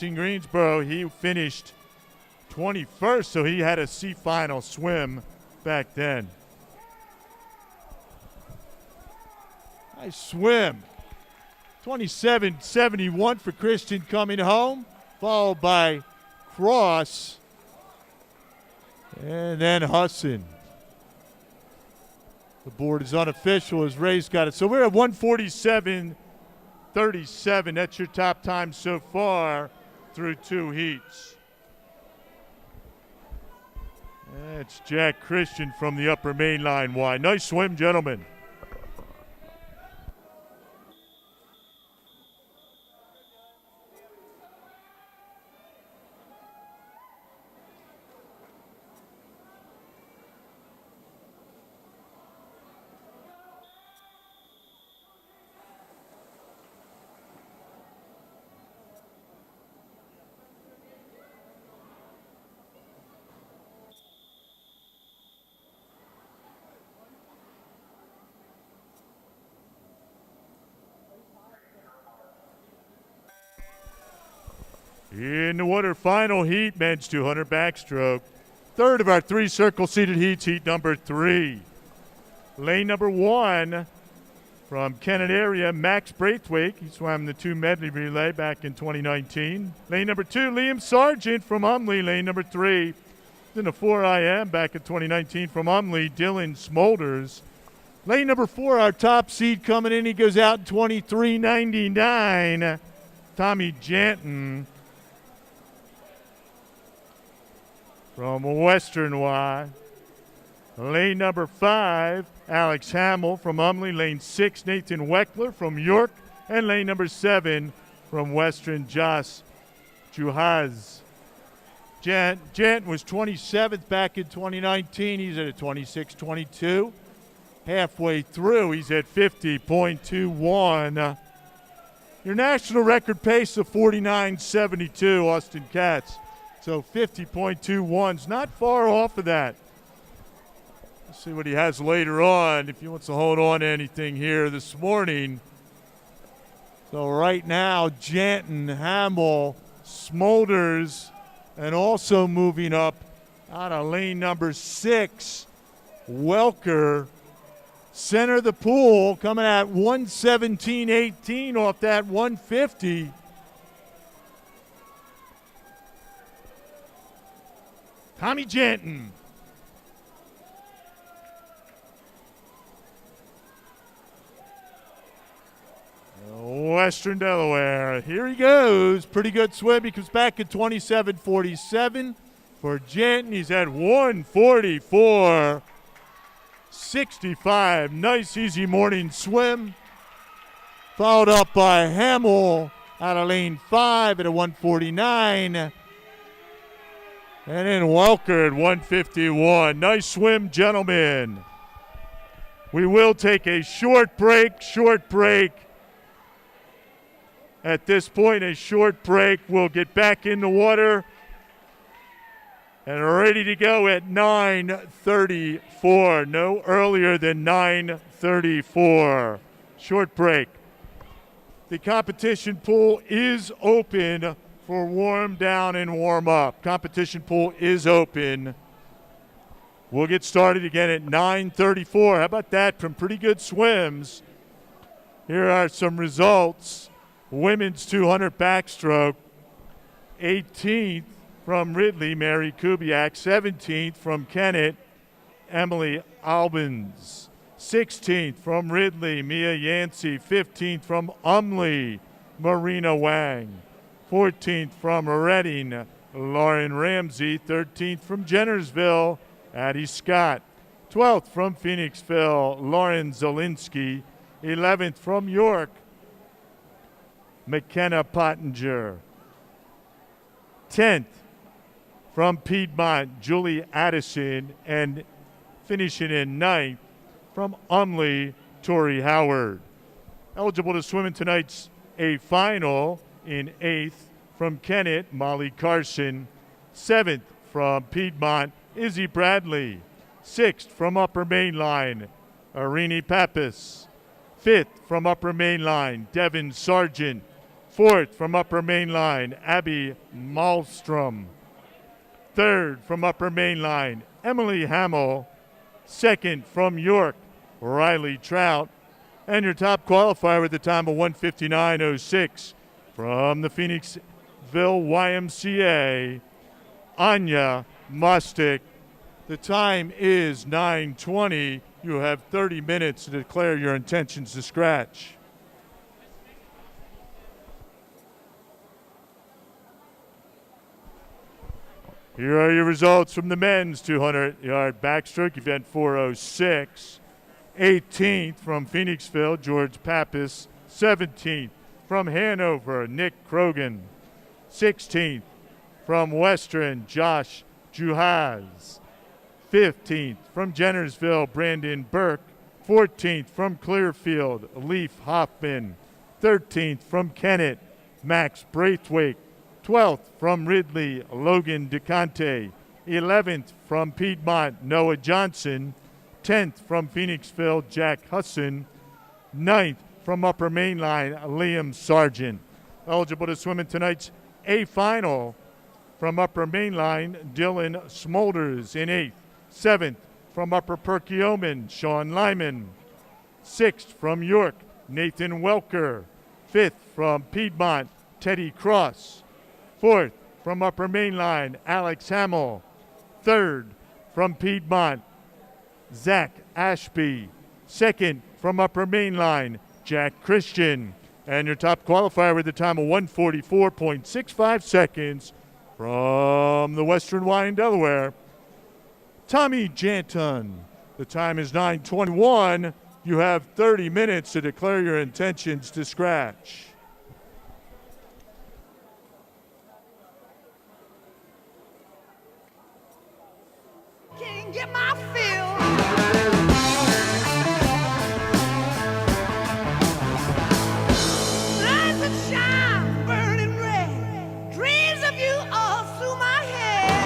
In Greensboro, he finished 21st, so he had a C final swim back then. Nice swim. 27.71 for Christian coming home, followed by Cross, and then Husson. The board is unofficial as Ray's got it. So we're at 147.37. That's your top time so far through 2 heats. That's Jack Christian from the upper main line wide. Nice swim, gentlemen. In the water final heat, men's 200 backstroke. Third of our 3 circle-seated heats, heat number 3. Lane number 1 from Kennett area, Max Braithwaite. He swam the 2 medley relay back in 2019. Lane number 2, Liam Sargent from Umley. Lane number 3, in the 4 IM back in 2019 from Umley, Dylan Smolders. Lane number 4, our top seed coming in. He goes out in 23.99. Tommy Janton from Western Y. Lane number 5, Alex Hamill from Umley. Lane 6, Nathan Weckler from York. And lane number 7 from Western, Josh Juhaz. Janton was 27th back in 2019. He's at a 26.22. Halfway through, he's at 50.21. Your national record pace of 49.72, Austin Katz. So 50.21's not far off of that. Let's see what he has later on if he wants to hold on to anything here this morning. So right now, Janton, Hamill, Smolders, and also moving up out of lane number 6, Welker. Center of the pool coming at 117.18 off that 150. Tommy Janton. Western Delaware. Here he goes. Pretty good swim. He comes back at 27.47. For Janton, he's at 144.65. Nice, easy morning swim. Followed up by Hamill out of lane 5 at a 149. And then Welker at 151. Nice swim, gentlemen. We will take a short break. At this point, a short break. We'll get back in the water and ready to go at 9:34. No earlier than 9:34. Short break. The competition pool is open for warm down and warm up. Competition pool is open. We'll get started again at 9:34. How about that? From pretty good swims. Here are some results. Women's 200 backstroke. 18th from Ridley, Mary Kubiak. 17th from Kennett, Emily Albans. 16th from Ridley, Mia Yancey. 15th from Umley, Marina Wang. 14th from Reading, Lauren Ramsey. 13th from Jennersville, Addie Scott. 12th from Phoenixville, Lauren Zielinski. 11th from York, McKenna Pottinger. 10th from Piedmont, Julie Addison. And finishing in 9th from Umley, Tori Howard. Eligible to swim in tonight's A final. In 8th from Kennett, Molly Carson. 7th from Piedmont, Izzy Bradley. 6th from Upper Mainline, Arini Pappas. 5th from Upper Mainline, Devin Sargent. Fourth, from Upper Main Line, Abby Malmstrom. Third, from Upper Main Line, Emily Hamill. Second, from York, Riley Trout. And your top qualifier with the time of 1:59.06 from the Phoenixville YMCA, Anya Mustick. The time is 9:20. You have 30 minutes to declare your intentions to scratch. Here are your results from the men's 200-yard backstroke, event 406. 18th from Phoenixville, George Pappas. 17th from Hanover, Nick Krogan. 16th from Western, Josh Juhaz. 15th from Jennersville, Brandon Burke. 14th from Clearfield, Leaf Hoffman. 13th from Kennett, Max Braithwaite. 12th from Ridley, Logan DeConte. 11th from Piedmont, Noah Johnson. 10th from Phoenixville, Jack Husson. 9th from Upper Main Line, Liam Sargent. Eligible to swim in tonight's A final from Upper Main Line, Dylan Smolders in 8th. 7th from Upper Perkiomen, Sean Lyman. 6th from York, Nathan Welker. 5th from Piedmont, Teddy Cross. 4th from Upper Main Line, Alex Hamill. 3rd from Piedmont, Zach Ashby. 2nd from Upper Main Line, Jack Christian. And your top qualifier with the time of 1:44.65 seconds from the Western Y in Delaware, Tommy Janton. The time is 9:21. You have 30 minutes to declare your intentions to scratch. Can't get my fill. Lights that shine, burning red. Dreams of you all through my head.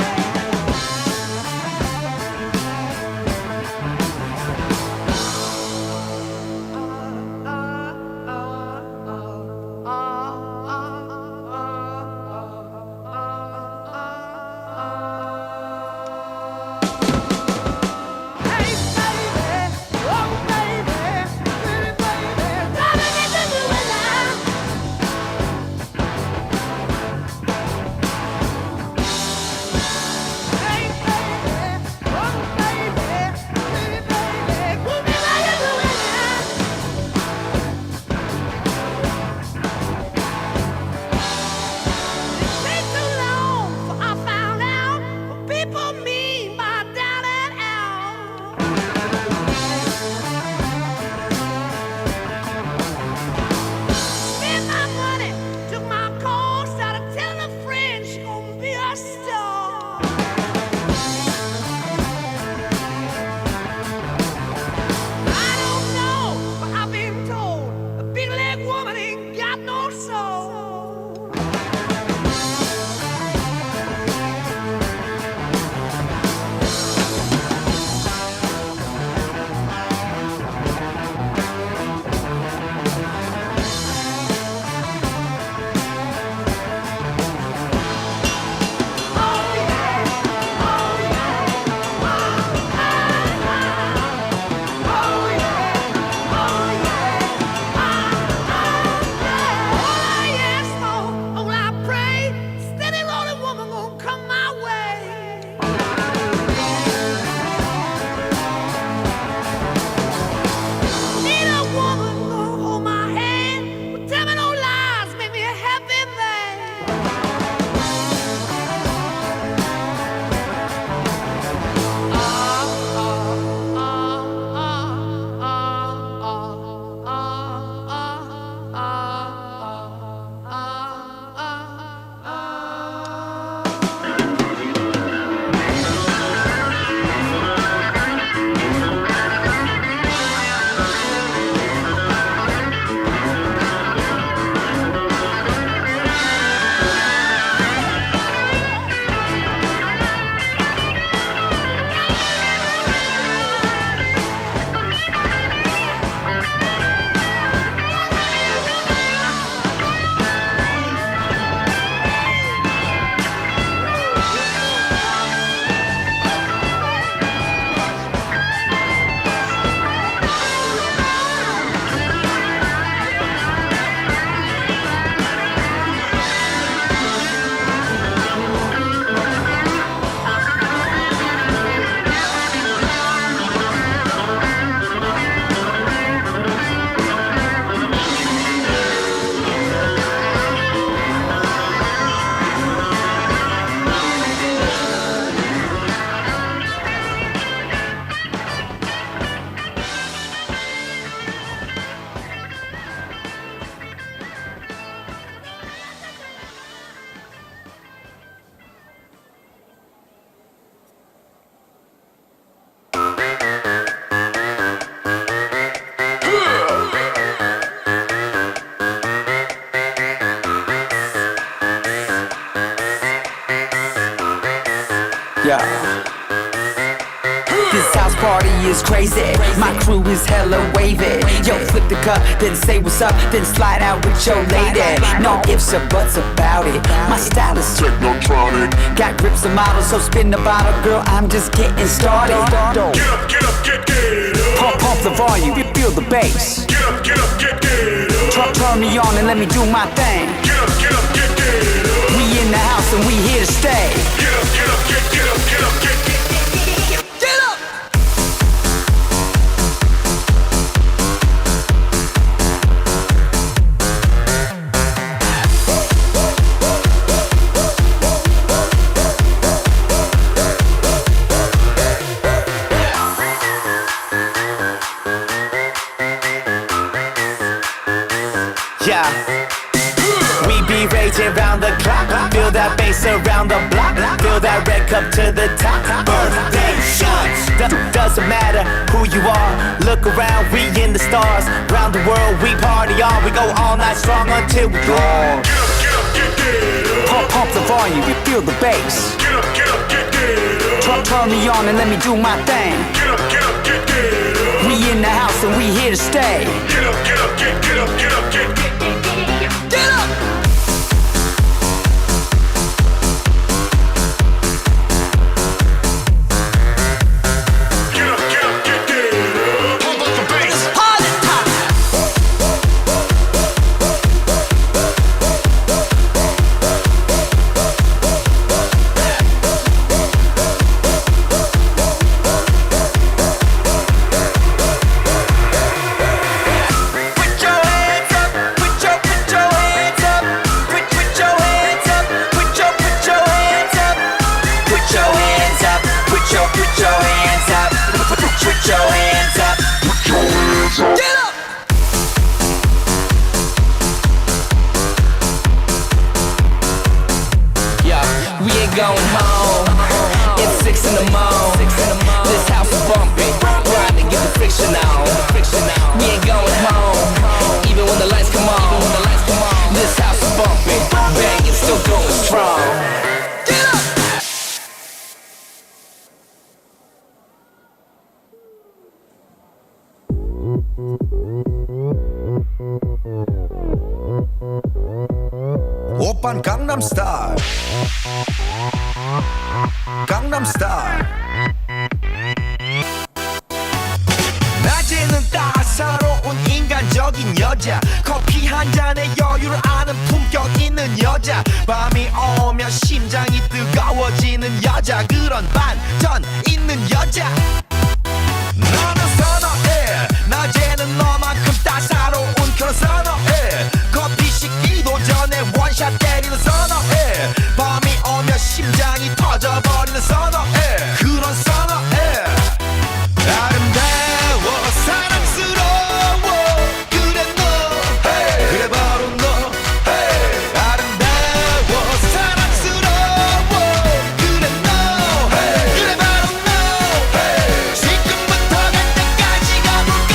Yeah. This house party is crazy. My crew is hella wavy. Yo, flip the cup, then say what's up, then slide out with your lady. No ifs or buts about it. My style is technotronic. Got grips and models, so spin the bottle, girl. I'm just getting started. Get up, get up, get up. Pump the volume, feel the bass. Get up, get up, get up. Turn me on and let me do my thing. Get up, get up, get up. We in the house and we here to stay. Get up, get up, get up, get up, get up. Yeah. We be raging round the clock. Feel that bass around the block. Feel that red cup to the top. Birthday shots. Doesn't matter who you are. Look around, we in the stars. Round the world, we party on. We go all night strong until we gone. Get up, get up. Pump the volume, you feel the bass. Get up, get up, get up. Turn me on and let me do my thing. Get up, get up, get up. We in the house and we here to stay. Get up, get up, get up, get up, get up. Get up! Going home, it's 6 in the morning. This house is bumping, grind to get the friction on. We ain't going home, even when the lights come on. This house is bumping, banging, still going strong. Get up! 오빤 강남스타일 강남스타일 낮에는 따사로운 인간적인 여자 커피 한 잔에 여유를 아는 품격 있는 여자 밤이 오면 심장이 뜨거워지는 여자 그런 반전 있는 여자 너는 선어해 낮에는 너만큼 따사로운 그런 선어해 커피 식기도 전에 원샷 때리는 선어해 밤이 오면 심장이 터져버리는 선어해 그런 선어해 아름다워 사랑스러워 그래 너 hey. 그래 바로 너 hey. 아름다워 사랑스러워 그래 너 hey. 그래 바로 너 hey. 지금부터 갈 때까지 가볼까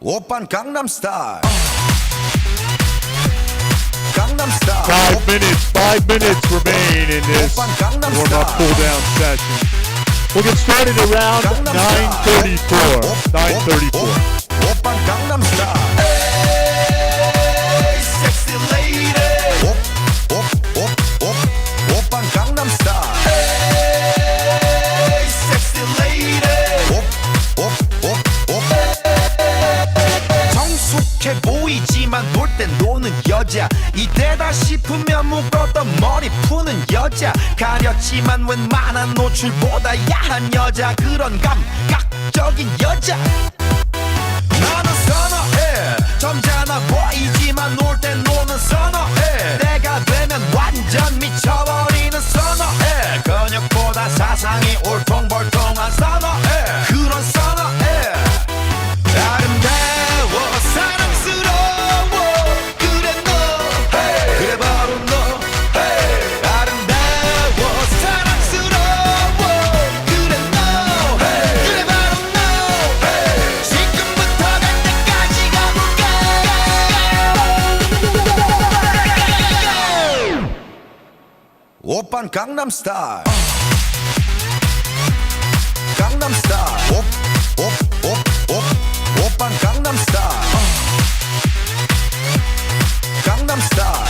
오빤 강남스타일 강남스타일 5 minutes remain in this warm-up cool-down session. We'll get started around 9:34. 9:34. 오빤 강남스타일 Hey, sexy lady 오빤 강남스타일 Hey, sexy lady 성숙해 보이지만 놀 땐 노는 여자 이때다 싶으면 묶었던 머리 푸는 여자 가렸지만 웬만한 노출보다 야한 여자 그런 감각적인 여자 나는 선어해 점잖아 보이지만 놀 땐 노는 선어해 내가 되면 완전 미쳐버리는 선어해 근육보다 사상이 울퉁불퉁한 선어해 그런 선어해 아름다워 사랑스러워 그래 너 hey. 그래 바로 너 hey. 아름다워 사랑스러워 그래 너 hey. 그래 바로 너 hey. 지금부터 갈 때까지 가볼까 오빤 강남스타일 강남스타일 오빤 강남스타일 강남스타일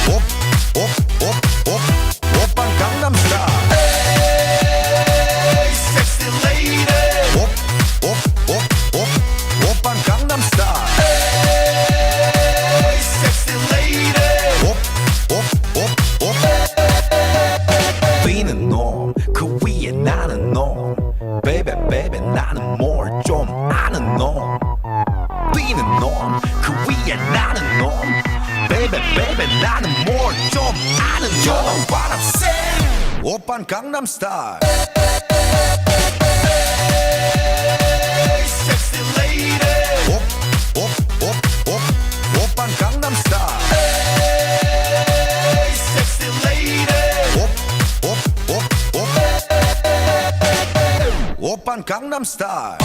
오빤 강남스타일 Hey sexy lady 오빤 강남스타일 Hey sexy lady 뛰는 놈 그 위에 나는 놈 Baby baby 나는 뭘 좀 아는 놈 뛰는 놈 그 위에 나는 놈 Baby baby 나는 뭘 좀 아는 놈 You know what I'm saying 오빤 강남스타일 Hey sexy lady 오빤 강남스타일 Hey sexy lady 오빤 강남스타일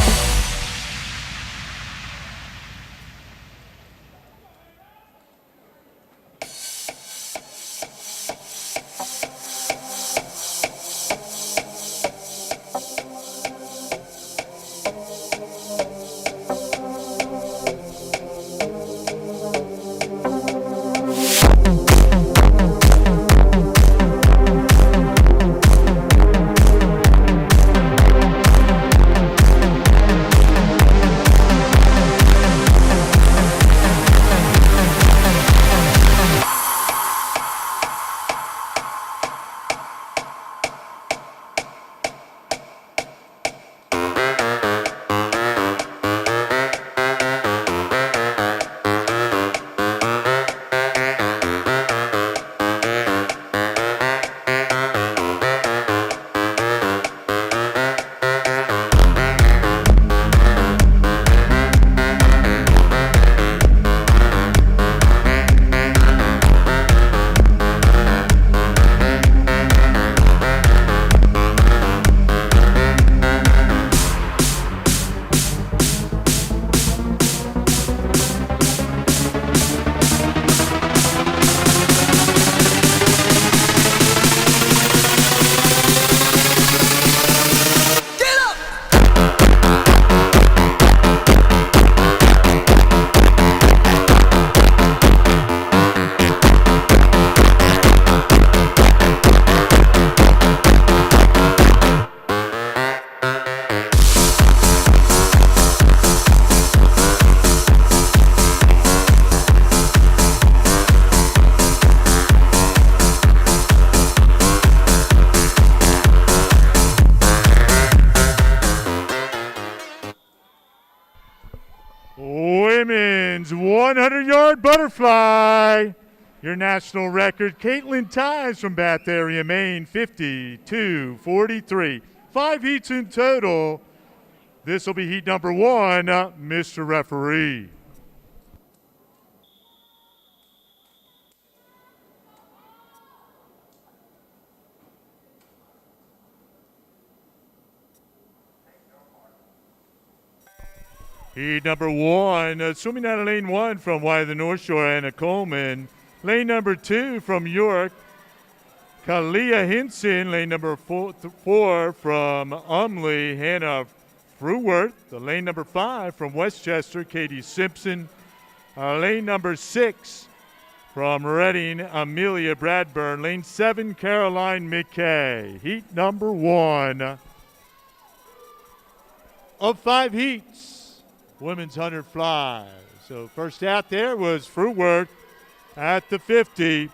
Women's 100-yard butterfly. Your national record, Caitlin Ties from Bath Area, Maine, 52-43. 5 heats in total. This will be heat number 1, Mr. Referee. Heat number 1, swimming out of lane 1 from Y the North Shore, Anna Coleman. Lane number 2 from York, Kalia Hinson. Lane number 4 from Umley, Hannah Fruworth. Lane number 5 from Westchester, Katie Simpson. Lane number 6 from Reading, Amelia Bradburn. Lane 7, Caroline McKay. Heat number 1 of 5 heats. Women's 100 fly. So first out there was Fruworth at the 50.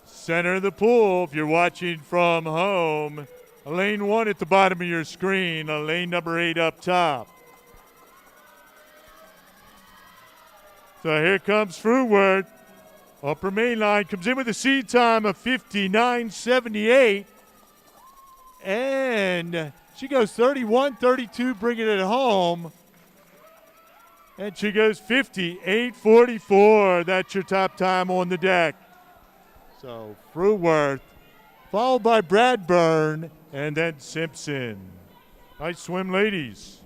Center of the pool, if you're watching from home, lane 1 at the bottom of your screen, lane number 8 up top. So here comes Fruworth. Upper main line comes in with a seed time of 59.78. And she goes 31-32, bringing it home. And she goes 58.44. That's your top time on the deck. So Fruworth, followed by Bradburn, and then Simpson. Nice swim, ladies.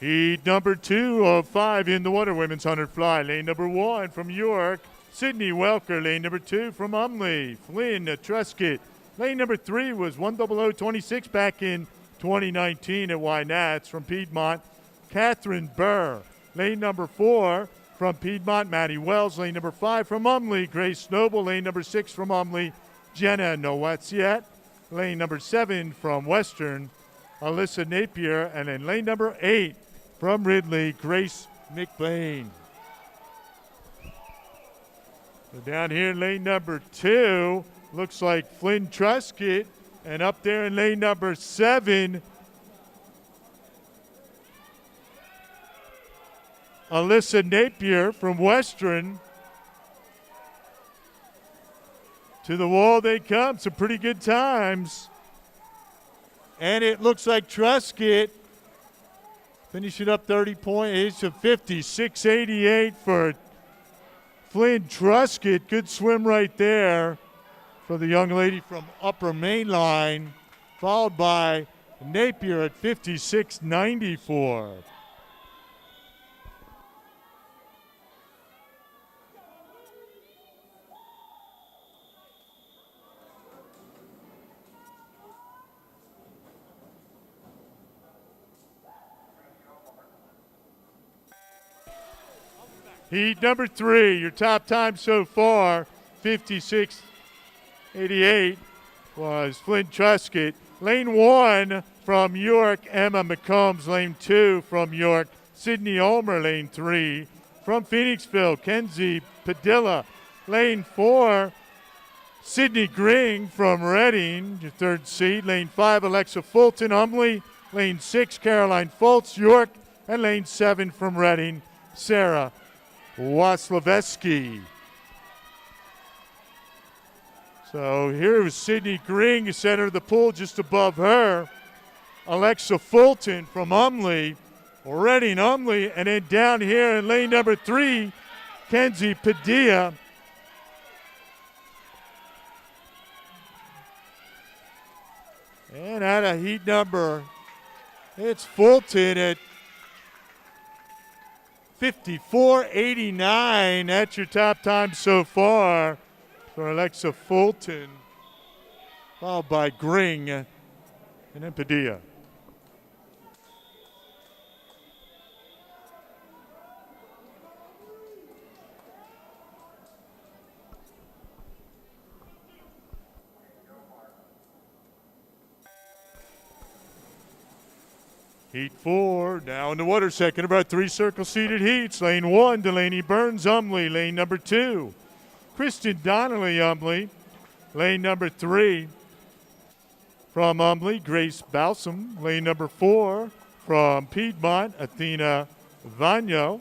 Heat number 2 of 5 in the water women's 100 fly. Lane number 1 from York, Sydney Welker. Lane number 2 from Umley, Flynn Truscott. Lane number 3 was 10026 back in 2019 at YNATS from Piedmont, Catherine Burr. Lane number 4 from Piedmont, Maddie Wells. Lane number 5 from Umley, Grace Noble. Lane number 6 from Umley, Jenna Nowetsiet. Lane number 7 from Western, Alyssa Napier. And then lane number 8 from Ridley, Grace McBain. So down here in lane number 2, looks like Flynn Truscott. And up there in lane number 7, Alyssa Napier from Western. To the wall they come. Some pretty good times. And it looks like Truscott finishing up 30 points. It's a 56.88 for Flynn Truscott. Good swim right there for the young lady from Upper Mainline, followed by Napier at 56.94. Heat number 3, your top time so far, 56.88, was Flynn Truscott. Lane 1 from York, Emma McCombs. Lane 2 from York, Sydney Ulmer. Lane 3 from Phoenixville, Kenzie Padilla. Lane 4, Sydney Gring from Reading, your third seed. Lane 5, Alexa Fulton, Umley. Lane 6, Caroline Foltz, York. And lane 7 from Reading, Sarah Waslawski. So here was Sydney Gring, center of the pool, just above her. Alexa Fulton from Umley, Reading Umley, and then down here in lane number 3, Kenzie Padilla. And out of heat number, it's Fulton at 54.89. That's your top time so far for Alexa Fulton, followed by Gring and then Padilla. Heat 4, now in the water second, about 3 circle-seated heats. Lane 1, Delaney Burns, Umley. Lane number 2, Kristen Donnelly, Umley. Lane number 3, from Umley, Grace Balsam. Lane number 4, from Piedmont, Athena Vagno.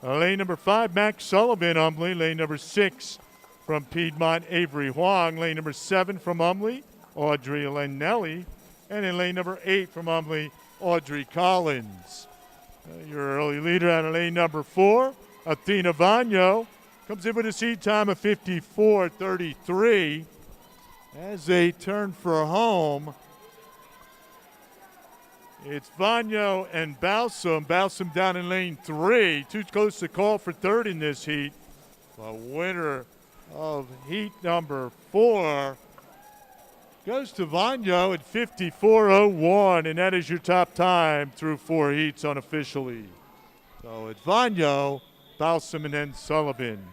Lane number 5, Max Sullivan, Umley. Lane number 6, from Piedmont, Avery Huang. Lane number 7, from Umley, Audrey Lenelli. And in lane number 8, from Umley, Audrey Collins. Your early leader out of lane number 4, Athena Vagno, comes in with a seed time of 54.33 as they turn for home. It's Vagno and Balsam. Balsam down in lane 3, too close to call for third in this heat. The winner of heat number 4 goes to Vagno at 54.01, and that is your top time through 4 heats unofficially. So it's Vagno, Balsam, and then Sullivan.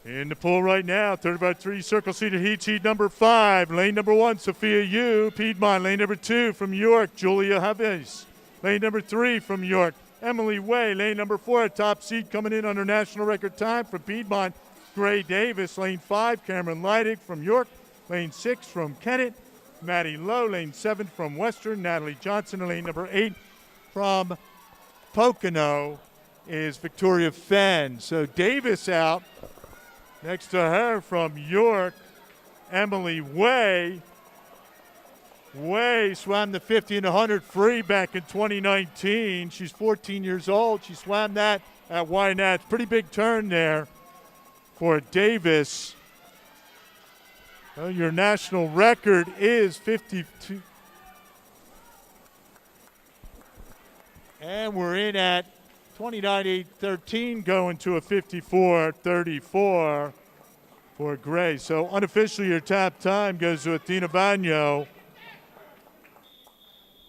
In the pool right now, 30x3 circle-seated heats. Heat number 5, lane number 1, Sophia Yu, Piedmont. Lane number 2 from York, Julia Haves. Lane number 3 from York, Emily Way. Lane number 4, a top seed coming in under national record time from Piedmont, Gray Davis. Lane 5, Cameron Leidig from York. Lane 6 from Kennett, Maddie Lowe. Lane 7 from Western, Natalie Johnson. And lane number 8 from Pocono is Victoria Fenn. So Davis out. Next to her from York, Emily Way. Way swam the 50 and 100 free back in 2019. She's 14 years old. She swam that at YNATS. Pretty big turn there for Davis. Well, your national record is 52. And we're in at 29.813, going to a 54.34 for Gray. So unofficially, your top time goes to Athena Bagno.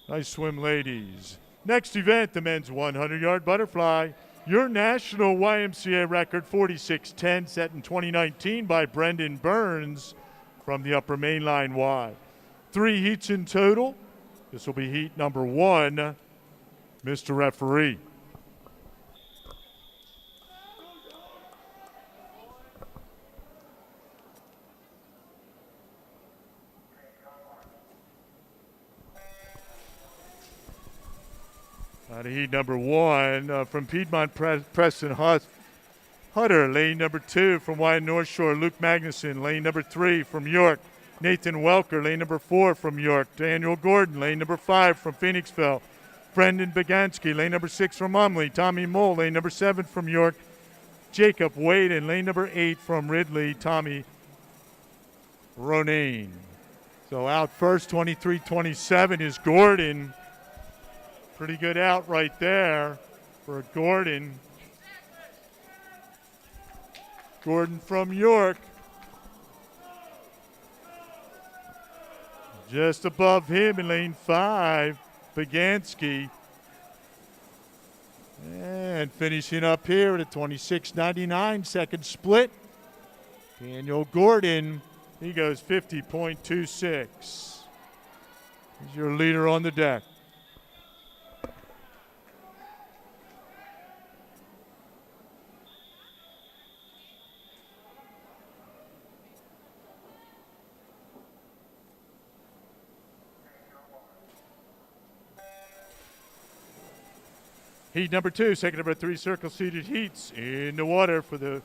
Nice swim, ladies. Next event, the men's 100-yard butterfly. Your national YMCA record, 46.10, set in 2019 by Brendan Burns from the upper mainline Y. 3 heats in total. This will be heat number 1. Mr. Referee. Heat number 1 from Piedmont, Preston Hutter. Lane number 2 from Wyan North Shore, Luke Magnuson. Lane number 3 from York, Nathan Welker. Lane number 4 from York, Daniel Gordon. Lane number 5 from Phoenixville, Brendan Bagansky. Lane number 6 from Umley, Tommy Mole. Lane number 7 from York, Jacob Wade. And lane number 8 from Ridley, Tommy Ronayne. So out first, 23-27 is Gordon. Pretty good out right there for Gordon. Gordon from York. Just above him in lane 5, Bagansky. And finishing up here at a 26.99 second split, Daniel Gordon. He goes 50.26. He's your leader on the deck. Heat number 2, second number 3 circle-seated heats in the water for the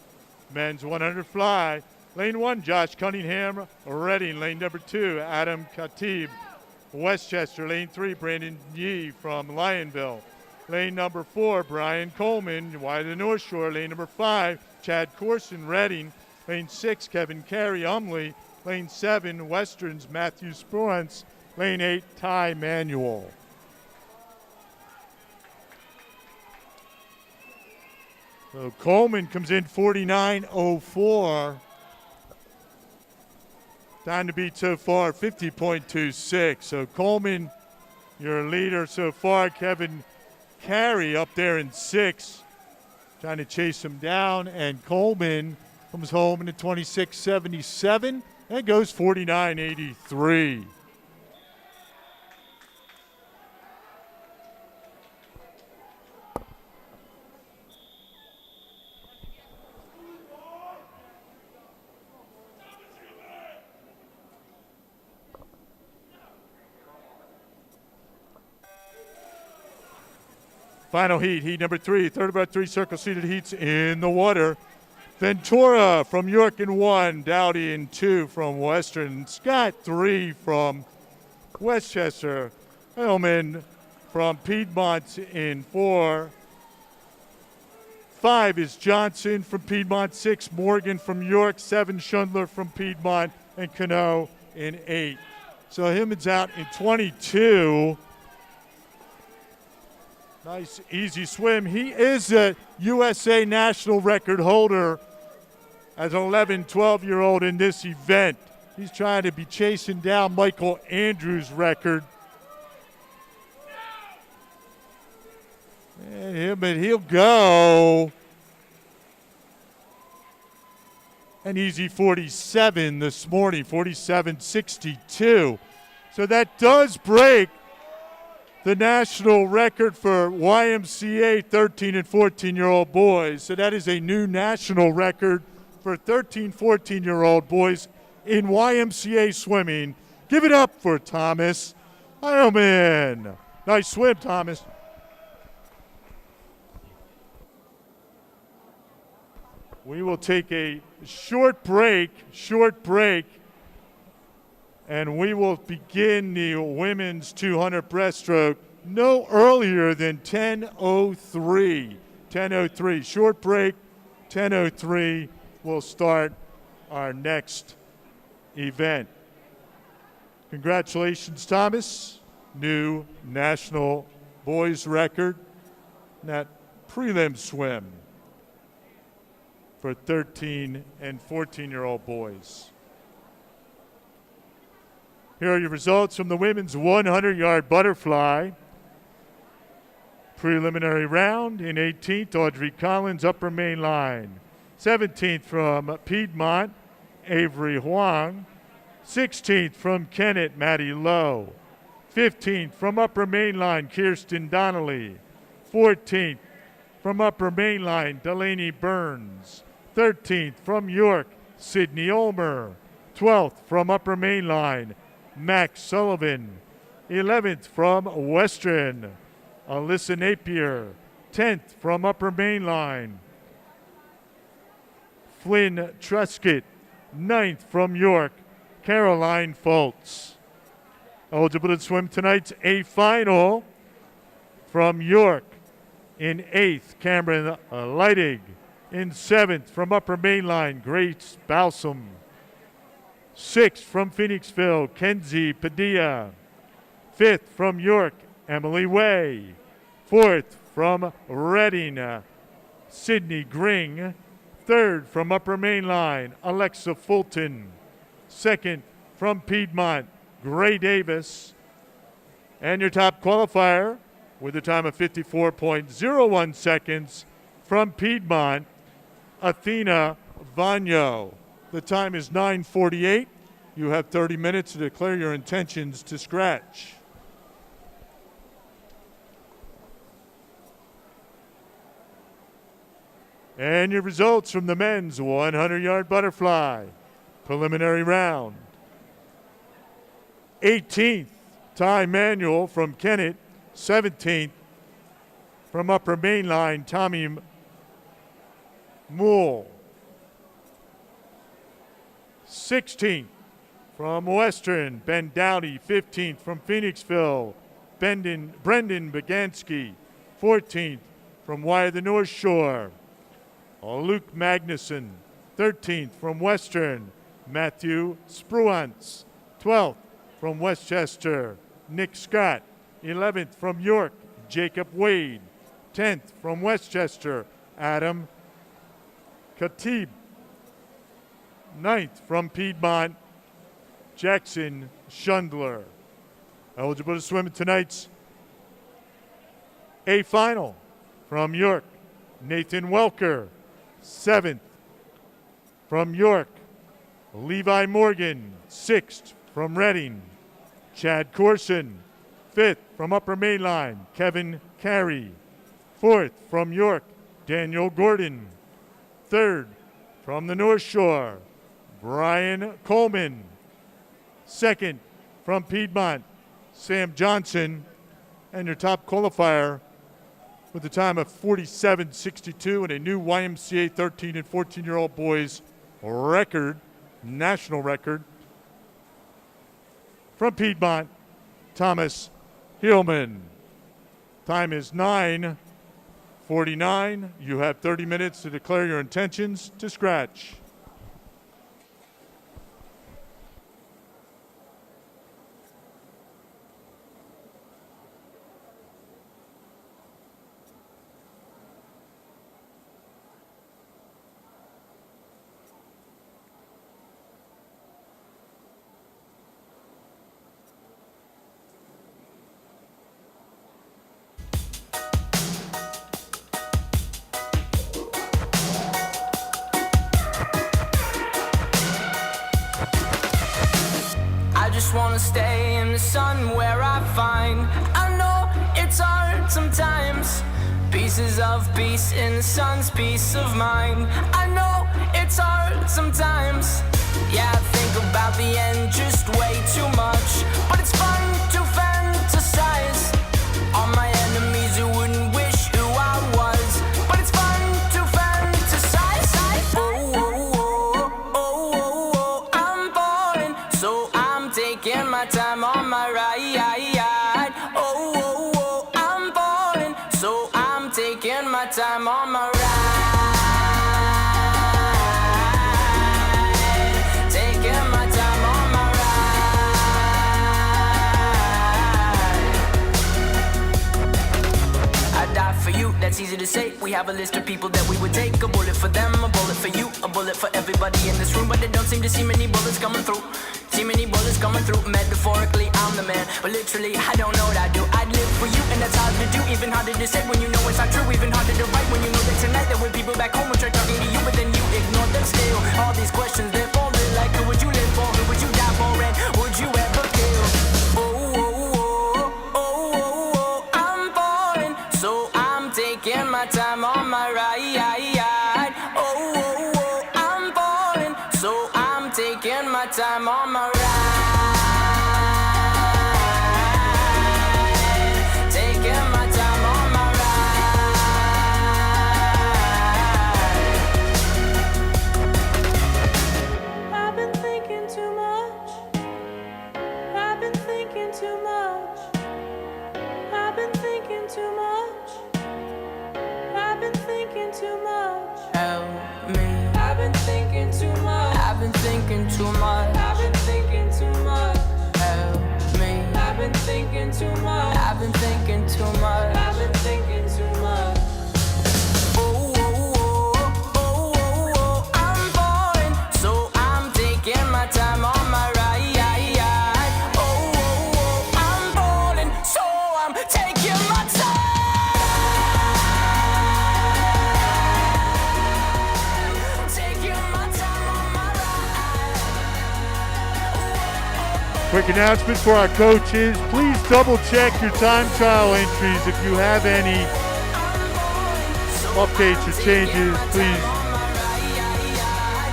men's 100 fly. Lane 1, Josh Cunningham, Reading. Lane number 2, Adam Khatib, Westchester. Lane 3, Brandon Yee from Lionville. Lane number 4, Brian Coleman, Wide North Shore. Lane number 5, Chad Corson, Reading. Lane 6, Kevin Carey, Umley. Lane 7, Westerns, Matthew Spruance. Lane 8, Ty Manuel. So Coleman comes in 49.04. Time to beat so far, 50.26. So Coleman, your leader so far. Kevin Carey up there in 6, trying to chase him down. And Coleman comes home in a 26.77 and goes 49.83. Final heat, heat number 3, third about 3 circle-seated heats in the water. Ventura from York in 1, Dowdy in 2 from Western, Scott 3 from Westchester, Hellman from Piedmont in 4. 5 is Johnson from Piedmont, 6 Morgan from York, 7 Schundler from Piedmont, and Cano in 8. So Himmonds out in 22. Nice, easy swim. He is a USA national record holder as an 11, 12-year-old in this event. He's trying to be chasing down Michael Andrews' record. But he'll go an easy 47 this morning, 47.62. So that does break the national record for YMCA 13 and 14-year-old boys. So that is a new national record for 13, 14-year-old boys in YMCA swimming. Give it up for Thomas Heilman. Nice swim, Thomas. We will take a short break, And we will begin the women's 200 breaststroke no earlier than 10:03. 10:03. Short break. 10:03. We'll start our next event. Congratulations, Thomas. New national boys record in that prelim swim for 13 and 14-year-old boys. Here are your results from the women's 100-yard butterfly. Preliminary round. In 18th, Audrey Collins, upper main line. 17th from Piedmont, Avery Huang. 16th from Kennett, Maddie Lowe. 15th from upper main line, Kirsten Donnelly. 14th from upper main line, Delaney Burns. 13th from York, Sydney Ulmer. 12th from upper main line, Max Sullivan. 11th from Western, Alyssa Napier. 10th from upper main line, Flynn Truscott. 9th from York, Caroline Foltz. Eligible to swim tonight's A final from York. In 8th, Cameron Leidig. In 7th, from upper main line, Grace Balsam. 6th, from Phoenixville, Kenzie Padilla. 5th, from York, Emily Way. 4th, from Reading, Sydney Gring. 3rd, from upper main line, Alexa Fulton. 2nd, from Piedmont, Gray Davis. And your top qualifier with a time of 54.01 seconds from Piedmont, Athena Vanyo. The time is 9:48. You have 30 minutes to declare your intentions to scratch. And your results from the men's 100-yard butterfly preliminary round. 18th, Ty Manuel from Kennett. 17th, from upper main line, Tommy Moole. 16th, from Western, Ben Dowdy. 15th, from Phoenixville, Brendan Bagansky. 14th, from Wire the North Shore, Luke Magnuson. 13th, from Western, Matthew Spruance. 12th, from Westchester, Nick Scott. 11th, from York, Jacob Wade. 10th, from Westchester, Adam Khatib. 9th, from Piedmont, Jackson Schundler. Eligible to swim in tonight's A final from York, Nathan Welker. 7th, from York, Levi Morgan. 6th, from Reading, Chad Corson. 5th, from upper main line, Kevin Carey. 4th, from York, Daniel Gordon. 3rd, from the North Shore, Brian Coleman. 2nd, from Piedmont, Sam Johnson. And your top qualifier with a time of 47.62 and a new YMCA 13 and 14-year-old boys record, national record, from Piedmont, Thomas Hillman. Time is 9:49. You have 30 minutes to declare your intentions to scratch. Just wanna stay in the sun where I find I know it's hard sometimes. Pieces of peace in the sun's peace of mind. I know it's hard sometimes. Yeah, I think about the end just way too much. But it's fun to fantasize on my enemies who wouldn't wish who I was. But it's fun to fantasize. Oh, oh, oh, oh, oh, oh. I'm falling, so I'm taking taking my time on my ride. Oh, oh, oh, I'm falling, so I'm taking my time on my ride. Taking my time on my ride. I die for you, that's easy to say. We have a list of people that we would take. A bullet for them, a bullet for you, a bullet for everybody in this room. But they don't seem to see many bullets coming through. See many bullets coming through. Metaphorically, I'm the man, but literally, I don't know what I do. I'd live for you, and that's hard to do. Even harder to say when you know it's not true. Even harder to write when you know that tonight there were people back home who tried talking to you, but then you ignored them still. All these questions, they're falling like, who would you live for? Who would you die for? And would you ever kill? Oh, oh, oh, oh, oh, oh, I'm falling, so I'm taking my time on my ride. Oh, oh, oh, I'm falling, so I'm taking my time on my ride. Taking my time on my ride. I've been thinking too much. I've been thinking too much. I've been thinking too much. I've been thinking too much. Help me. I've been thinking too much. I've been thinking too much. I've been thinking too much. Help me. I've been thinking too much. I've been thinking too much. I've been thinking too much. Oh, oh, oh, oh, oh, oh, I'm falling, so I'm taking my time on my ride. Oh, oh, oh, I'm falling, so I'm taking my time. Taking my time on my ride. Quick announcement for our coaches. Please double check your time trial entries. If you have any updates or changes, please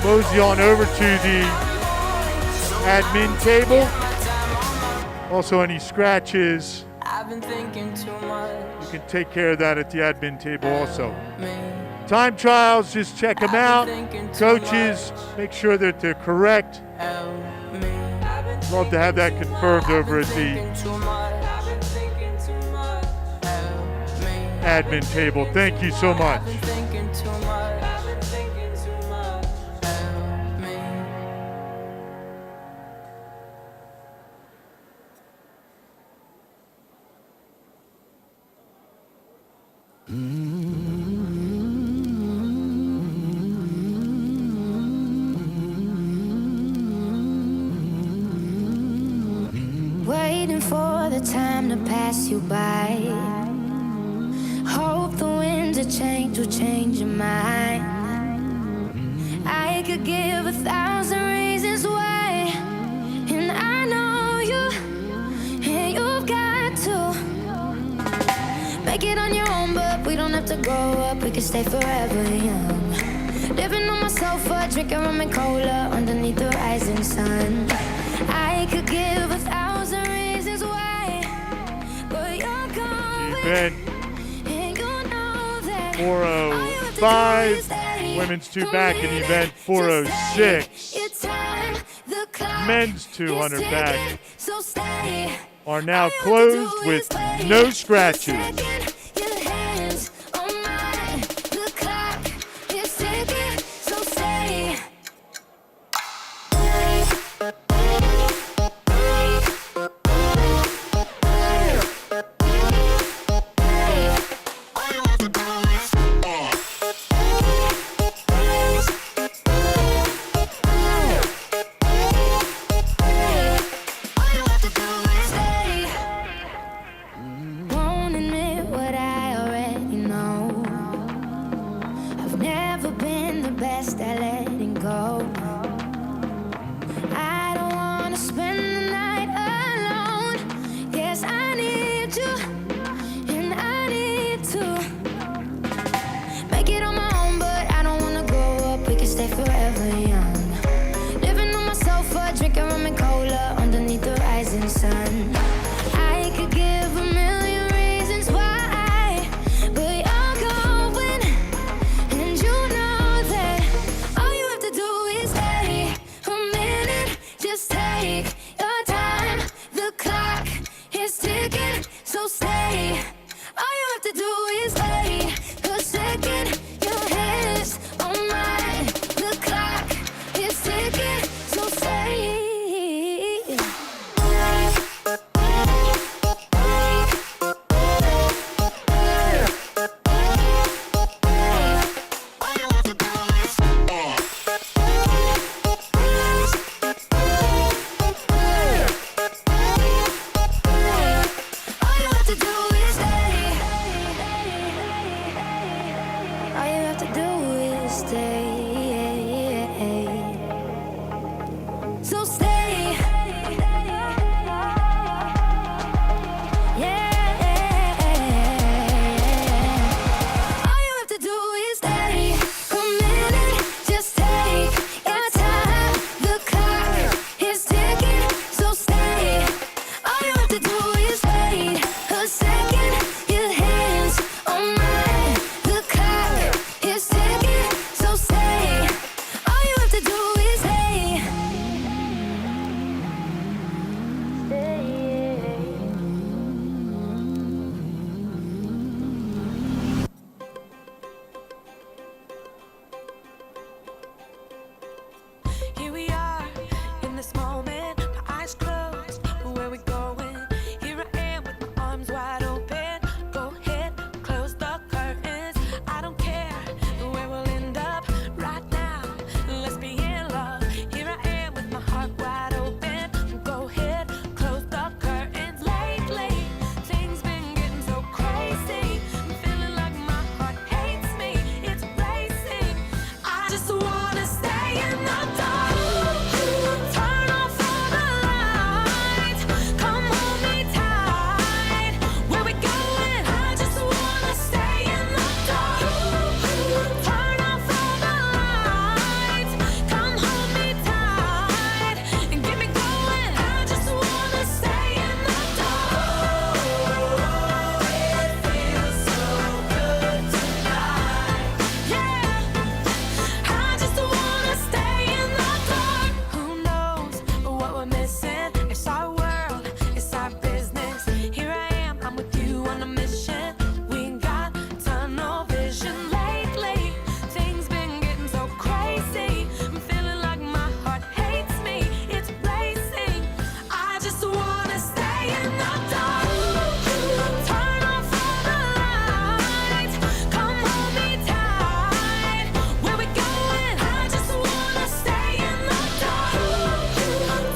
mosey on over to the admin table. Also, any scratches, I've been thinking too much. you can take care of that at the admin table also. Me. Time trials, just check them out. Coaches, make sure that they're correct. Help me. Love to have that confirmed over at the Too much. I've been thinking too much. Help me. admin table. Thank you so much. I've been thinking too much. I've been thinking too much. Help me. Waiting for the time to pass you by. Hope the winds of change will change your mind. I could give 1,000 reasons why, and I know you, and you've got to make it on your own, but we don't have to grow up, we can stay forever young. Living on my sofa, drinking rum and cola underneath the rising sun. I could give 1,000 reasons why, but you're going, Event and you know that 405, women's 2 back in event 406. Men's 200 back are now closed with no scratches. So stay. All you have to do is stay a second. Your hands on mine. The clock is ticking. So stay. Here we are in this moment, my eyes closed. Where we going? Here I am with my arms wide open. Go ahead, close the curtains. I don't care where we'll end up right now. Let's be in love. Here I am with my heart wide open. Go ahead, close the curtains. Lately, things been getting so crazy. I'm feeling like my heart hates me. It's racing. I just wanna stay in the dark. Turn off all the lights. Come hold me tight. Where we going? I just wanna stay in the dark. Turn off all the lights. Come hold me tight and get me going. I just wanna stay in the dark. It feels so good tonight. Yeah, I just wanna stay in the dark. Who knows what we're missing? It's our world, it's our business. Here I am, I'm with you on a mission. We ain't got tunnel vision lately. Things been getting so crazy. I'm feeling like my heart hates me. It's racing. I just wanna stay in the dark. Turn off all the lights. Come hold me tight. Where we going? I just wanna stay in the dark.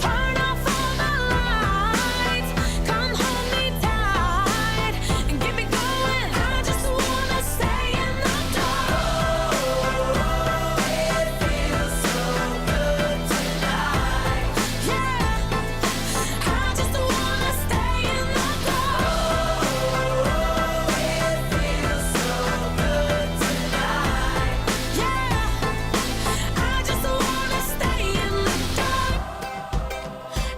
Turn off all the lights. Come hold me tight and get me going. I just wanna stay in the dark. It feels so good tonight. Yeah, I just wanna stay in the dark. It feels so good tonight. Yeah, I just wanna stay in the dark.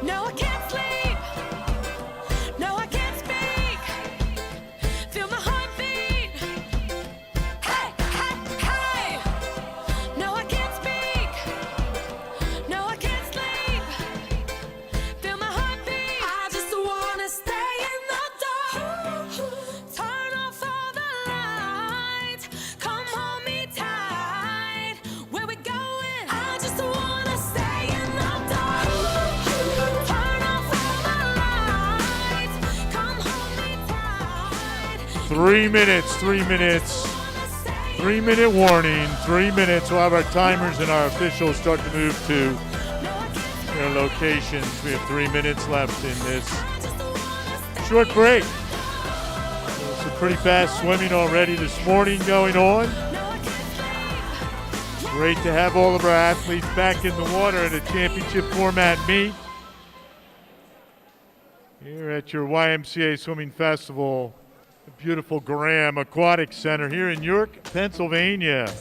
No, I can't sleep. No, I can't speak. Feel my heartbeat. Hey, hey, hey. No, I can't speak. No, I can't sleep. Feel my heartbeat. I just wanna stay in the dark. Turn off all the lights. Come hold me tight. Where we going? I just wanna stay in the dark. Turn off all the lights. Come hold me tight. 3 minutes, 3 minutes. 3-minute warning, 3 minutes. We'll have our timers and our officials start to move to their locations. We have 3 minutes left in this short break. Some pretty fast swimming already this morning going on. Great to have all of our athletes back in the water at a championship format meet here at your YMCA Swimming Festival, the beautiful Graham Aquatic Center here in York, Pennsylvania.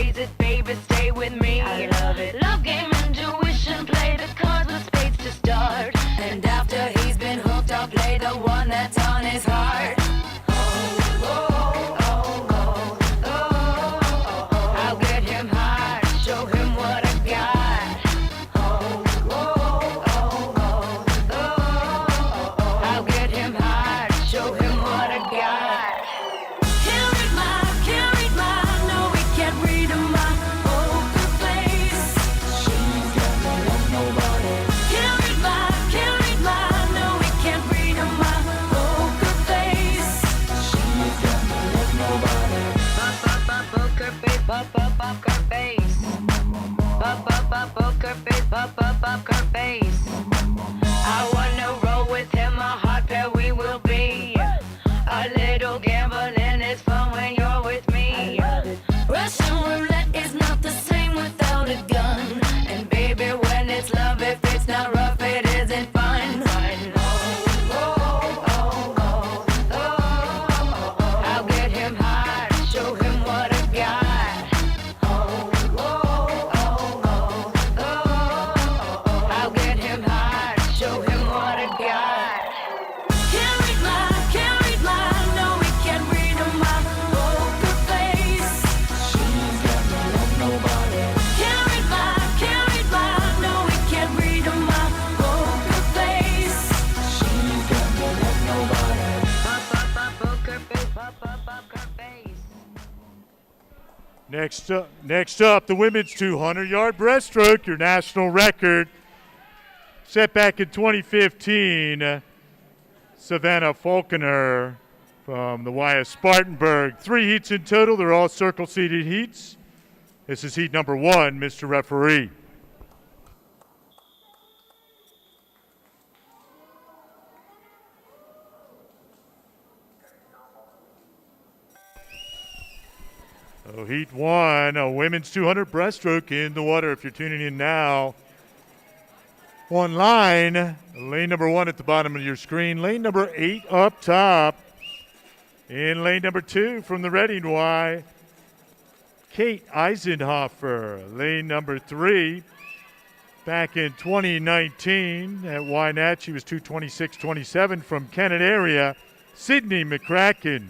squeeze it, baby, stay with me. I love it. Love game, intuition, play the cards with spades to start. And after he's been hooked, I'll play the one that's on his heart. I'll get him hard, show him what I got. I'll get him hard, show him what I got. Can't read my, no, we can't read my poker face. She's got no love, nobody. Can't read my, no, we can't read my poker face. She's got no love, nobody. Poker face, poker face. Poker face, poker face. I wanna roll with him, a hot pair we will be. A little gambling is fun when you're with me. Russian roulette is not the same without a gun. And baby, when it's love, if it's not rough, it isn't fun. I'll get him hard, show him what I got. I'll get him hard, show him what I got. Can't read my, no, we can't read my poker face. She's got no love, nobody. Can't read my, no, we can't read my poker face. She's got no love, nobody. Poker face, poker face. Next up, the women's 200-yard breaststroke, your national record. Set back in 2015, Savannah Falconer from the YS Spartanburg. 3 heats in total. They're all circle-seated heats. This is heat number 1, Mr. Referee. So heat 1, a women's 200 breaststroke in the water. If you're tuning in now, on lane number 1 at the bottom of your screen, lane number 8 up top. In lane number 2 from the Reading Y, Kate Eisenhofer. Lane number 3, back in 2019 at YNAT, she was 2:26.27 from Kennett area, Sydney McCracken.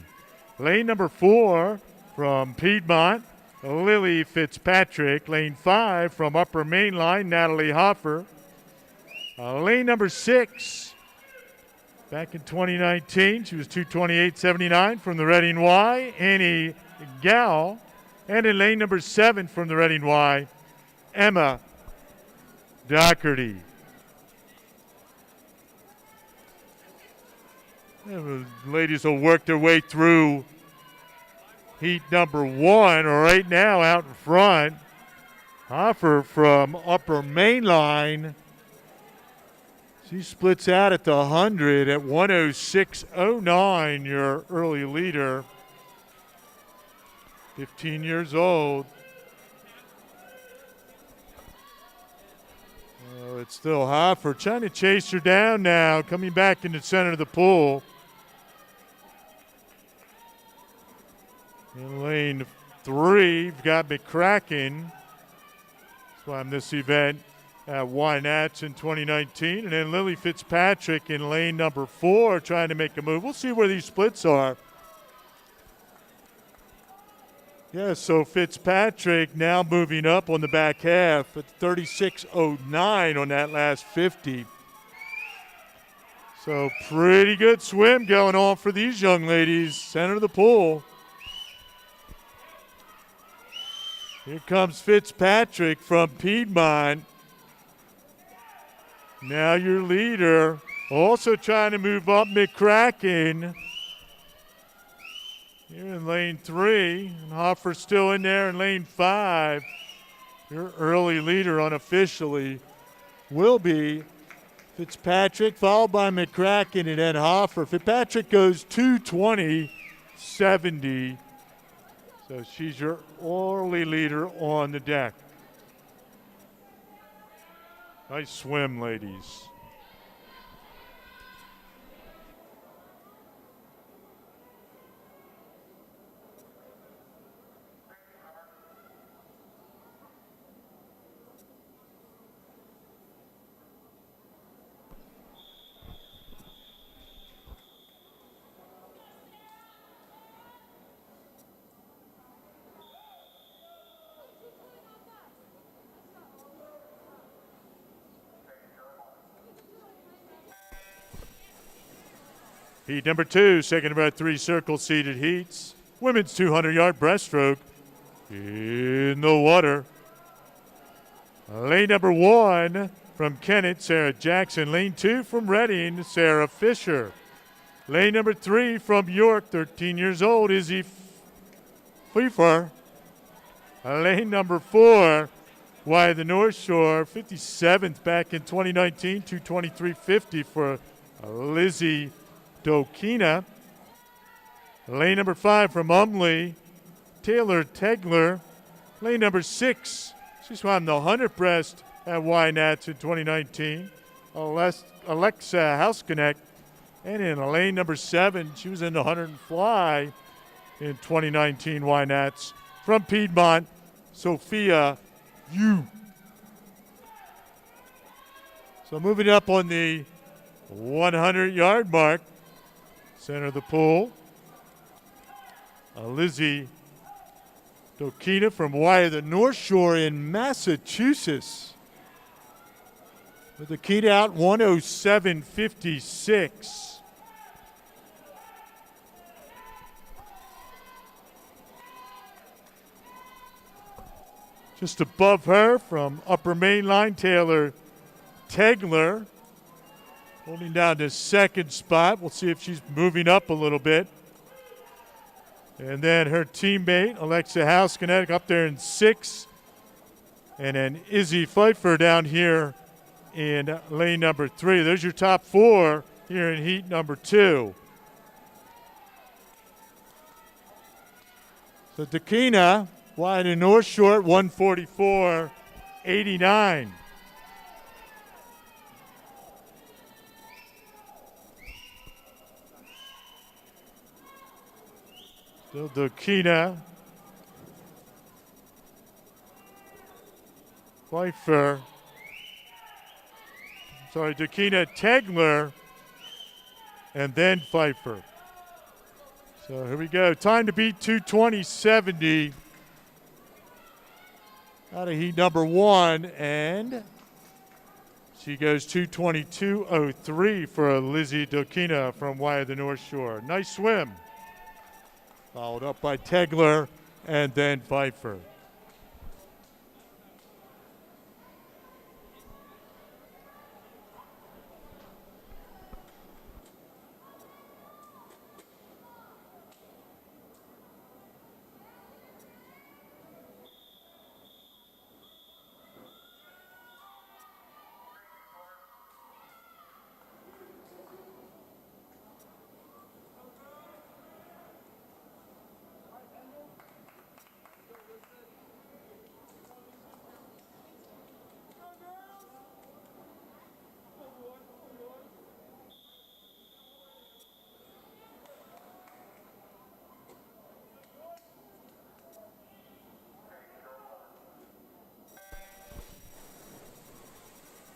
Lane number 4 from Piedmont, Lily Fitzpatrick. Lane 5 from Upper Main Line, Natalie Hoffer. Lane number 6, back in 2019, she was 2:28.79 from the Reading Y, Annie Gal. And in lane number 7 from the Reading Y, Emma Doherty. The ladies will work their way through heat number 1 right now out in front. Hoffer from Upper Main Line. She splits out at the 100 at 106.09, your early leader. 15 years old. Oh, it's still Hoffer trying to chase her down now, coming back in the center of the pool. In lane 3, you've got McCracken. That's why I'm this event at YNATS in 2019. And then Lily Fitzpatrick in lane number 4 trying to make a move. We'll see where these splits are. Yeah, so Fitzpatrick now moving up on the back half at 36.09 on that last 50. So pretty good swim going on for these young ladies. Center of the pool. Here comes Fitzpatrick from Piedmont. Now your leader. Also trying to move up, McCracken. Here in lane 3. And Hoffer still in there in lane 5. Your early leader unofficially will be Fitzpatrick, followed by McCracken and then Hoffer. Fitzpatrick goes 2:20.70. So she's your early leader on the deck. Nice swim, ladies. Heat number 2, second of our 3 circle-seated heats. Women's 200-yard breaststroke in the water. Lane number 1 from Kennett, Sarah Jackson. Lane 2 from Reading, Sarah Fisher. Lane number 3 from York, 13 years old, Izzy Pfeiffer. Lane number 4, Y the North Shore, 57th back in 2019, 223.50 for Lizzie Dokina. Lane number 5 from Umley, Taylor Tegler. Lane number 6, she swam the 100 breast at Y Nats in 2019, Alexa Houseconneck. And in lane number 7, she was in the 100 fly in 2019 Y Nats from Piedmont, Sophia Yu. So moving up on the 100-yard mark, center of the pool, Lizzie Dokina from Y the North Shore in Massachusetts. With the key out 107.56. Just above her from Upper Main Line, Taylor Tegler. Holding down to second spot. We'll see if she's moving up a little bit. And then her teammate, Alexa Houseconneck, up there in 6th. And then Izzy Pfeiffer down here in lane number 3. There's your top 4 here in heat number 2. So Dakina, wide and North Short, 144.89. Still Dakina. Pfeiffer. Sorry, Dakina Tegler, and then Pfeiffer. So here we go. Time to beat 220.70 out of heat number 1, and she goes 222.03 for Lizzie Dokina from Y of the North Shore. Nice swim. Followed up by Tegler and then Pfeiffer.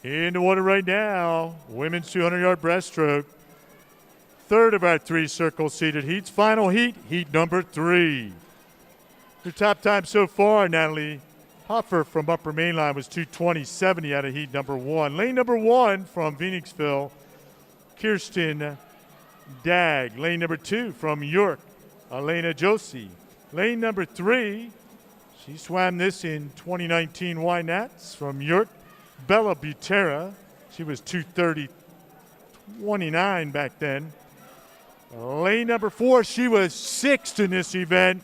In the water right now, women's 200-yard breaststroke. Third of our 3 circle-seated heats. Final heat, heat number 3. Your top time so far, Natalie Hoffer from Upper Mainline was 220.70 out of heat number 1. Lane number 1 from Phoenixville, Kirsten Dagg. Lane number 2 from York, Elena Josie. Lane number 3, she swam this in 2019 Y Nats from York, Bella Butera. She was 230.29 back then. Lane number 4, she was 6th in this event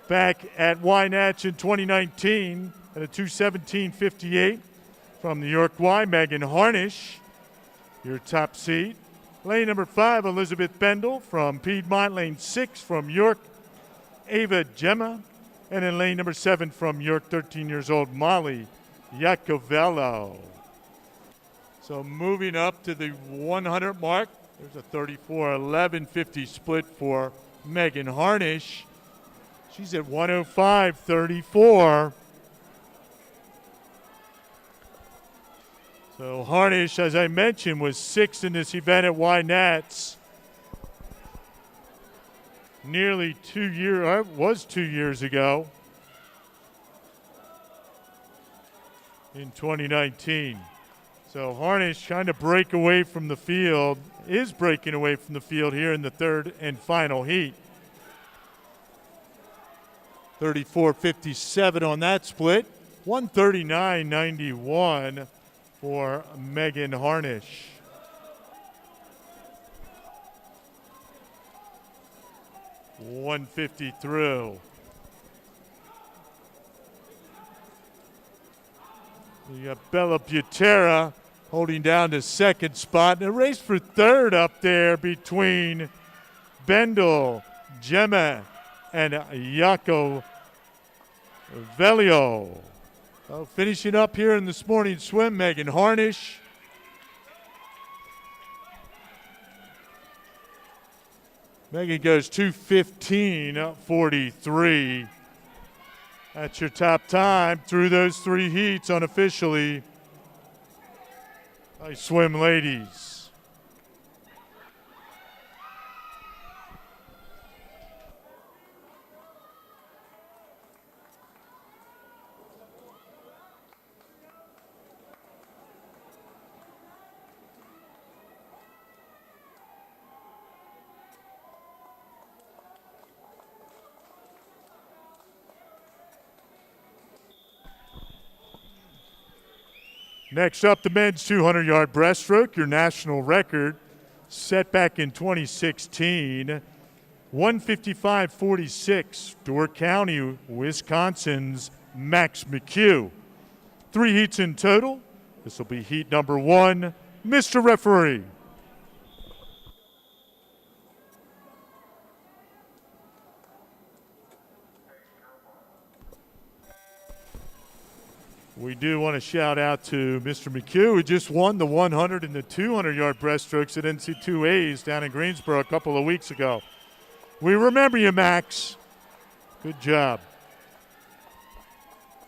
back at Y Nats in 2019 at a 217.58 from New York Y, Megan Harnish, your top seed. Lane number 5, Elizabeth Bendel from Piedmont. Lane 6 from York, Ava Gemma. And in lane number 7 from York, 13 years old, Molly Iacovello. So moving up to the 100 mark, there's a 34.11.50 split for Megan Harnish. She's at 105.34. So Harnish, as I mentioned, was 6th in this event at Y Nats. Nearly 2 years, was 2 years ago in 2019. So Harnish trying to break away from the field, is breaking away from the field here in the third and final heat. 34-57 on that split. 139.91 for Megan Harnish. .150 through. You got Bella Butera holding down the second spot. And a race for third up there between Bendel, Gemma, and Jaco Velio. So finishing up here in this morning's swim, Megan Harnish. Megan goes 2:15.43. That's your top time through those three heats unofficially by swim ladies. Next up, the men's 200-yard breaststroke, your national record, set back in 2016. 155.46, Door County, Wisconsin's Max McHugh. 3 heats in total. This will be heat number 1. Mr. Referee. We do want to shout out to Mr. McHugh, who just won the 100 and the 200-yard breaststrokes at NC2As down in Greensboro a couple of weeks ago. We remember you, Max. Good job.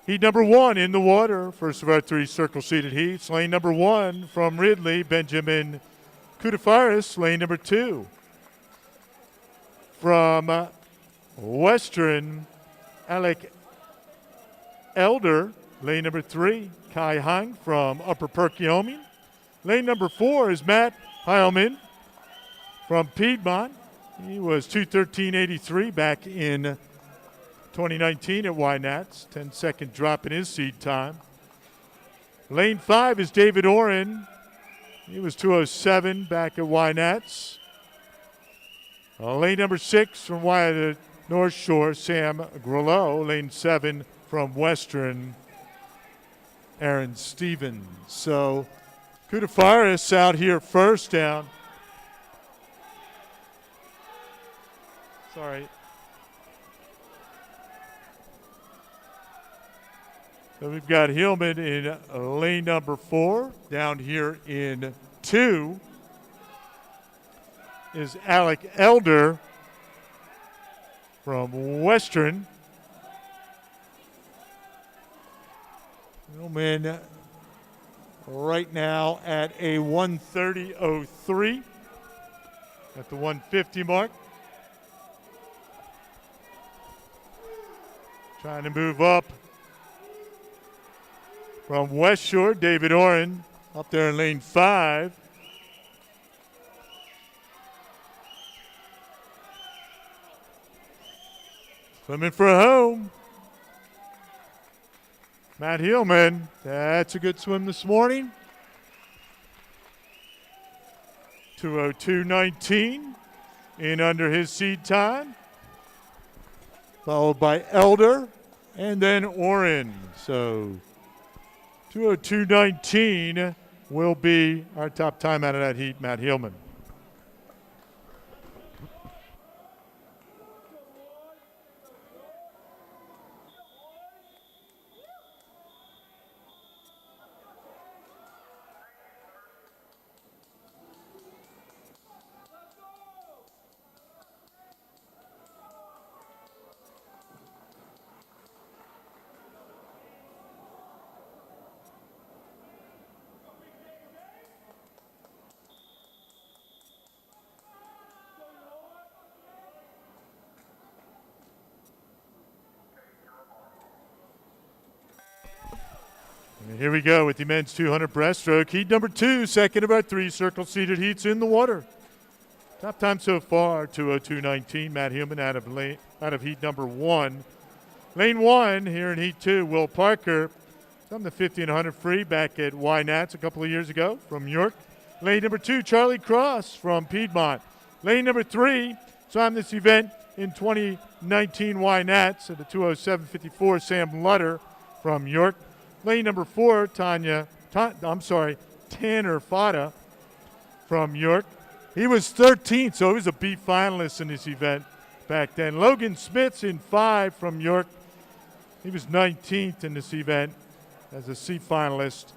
Heat number 1 in the water. First of our 3 circle-seated heats. Lane number 1 from Ridley, Benjamin Koutafaris. Lane number 2 from Western, Alec Elder. Lane number 3, Kai Hung from Upper Perkiomen. Lane number 4 is Matt Heilman from Piedmont. He was 2:13.83 back in 2019 at YNATS. 10-second drop in his seed time. Lane 5 is David Oren. He was 2:07 back at YNATS. Lane number 6 from the North Shore, Sam Grelot. Lane 7 from Western, Aaron Stevens. So Koutafaris out here first down. Sorry. So we've got Hillman in lane number 4. Down here in 2 is Alec Elder from Western. Hillman right now at a 1:30.03 at the 150 mark. Trying to move up from West Shore, David Oren up there in lane 5. Swimming for home. Matt Hillman, that's a good swim this morning. 2:02.19 in under his seed time. Followed by Elder and then Oren. So 2:02.19 will be our top time out of that heat, Matt Hillman. And here we go with the men's 200 breaststroke. Heat number 2, second of our 3 circle-seated heats in the water. Top time so far, 2:02.19. Matt Heumann out of heat number 1. Lane 1 here in heat 2, Will Parker. From the 50 and 100 free back at YNATS a couple of years ago from York. Lane number 2, Charlie Cross from Piedmont. Lane number 3, swam this event in 2019 YNATS at the 2:07.54, Sam Lutter from York. Lane number 4, Tanner Fata from York. He was 13th, so he was a B finalist in this event back then. Logan Smith's in 5 from York. He was 19th in this event as a C finalist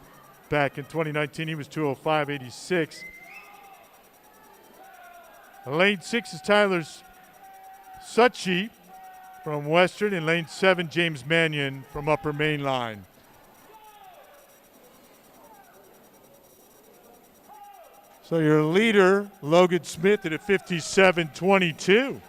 back in 2019. He was 2:05.86. Lane 6 is Tyler Suchi from Western, and lane 7, James Mannion from Upper Main Line. So your leader, Logan Smith, at a 57.22.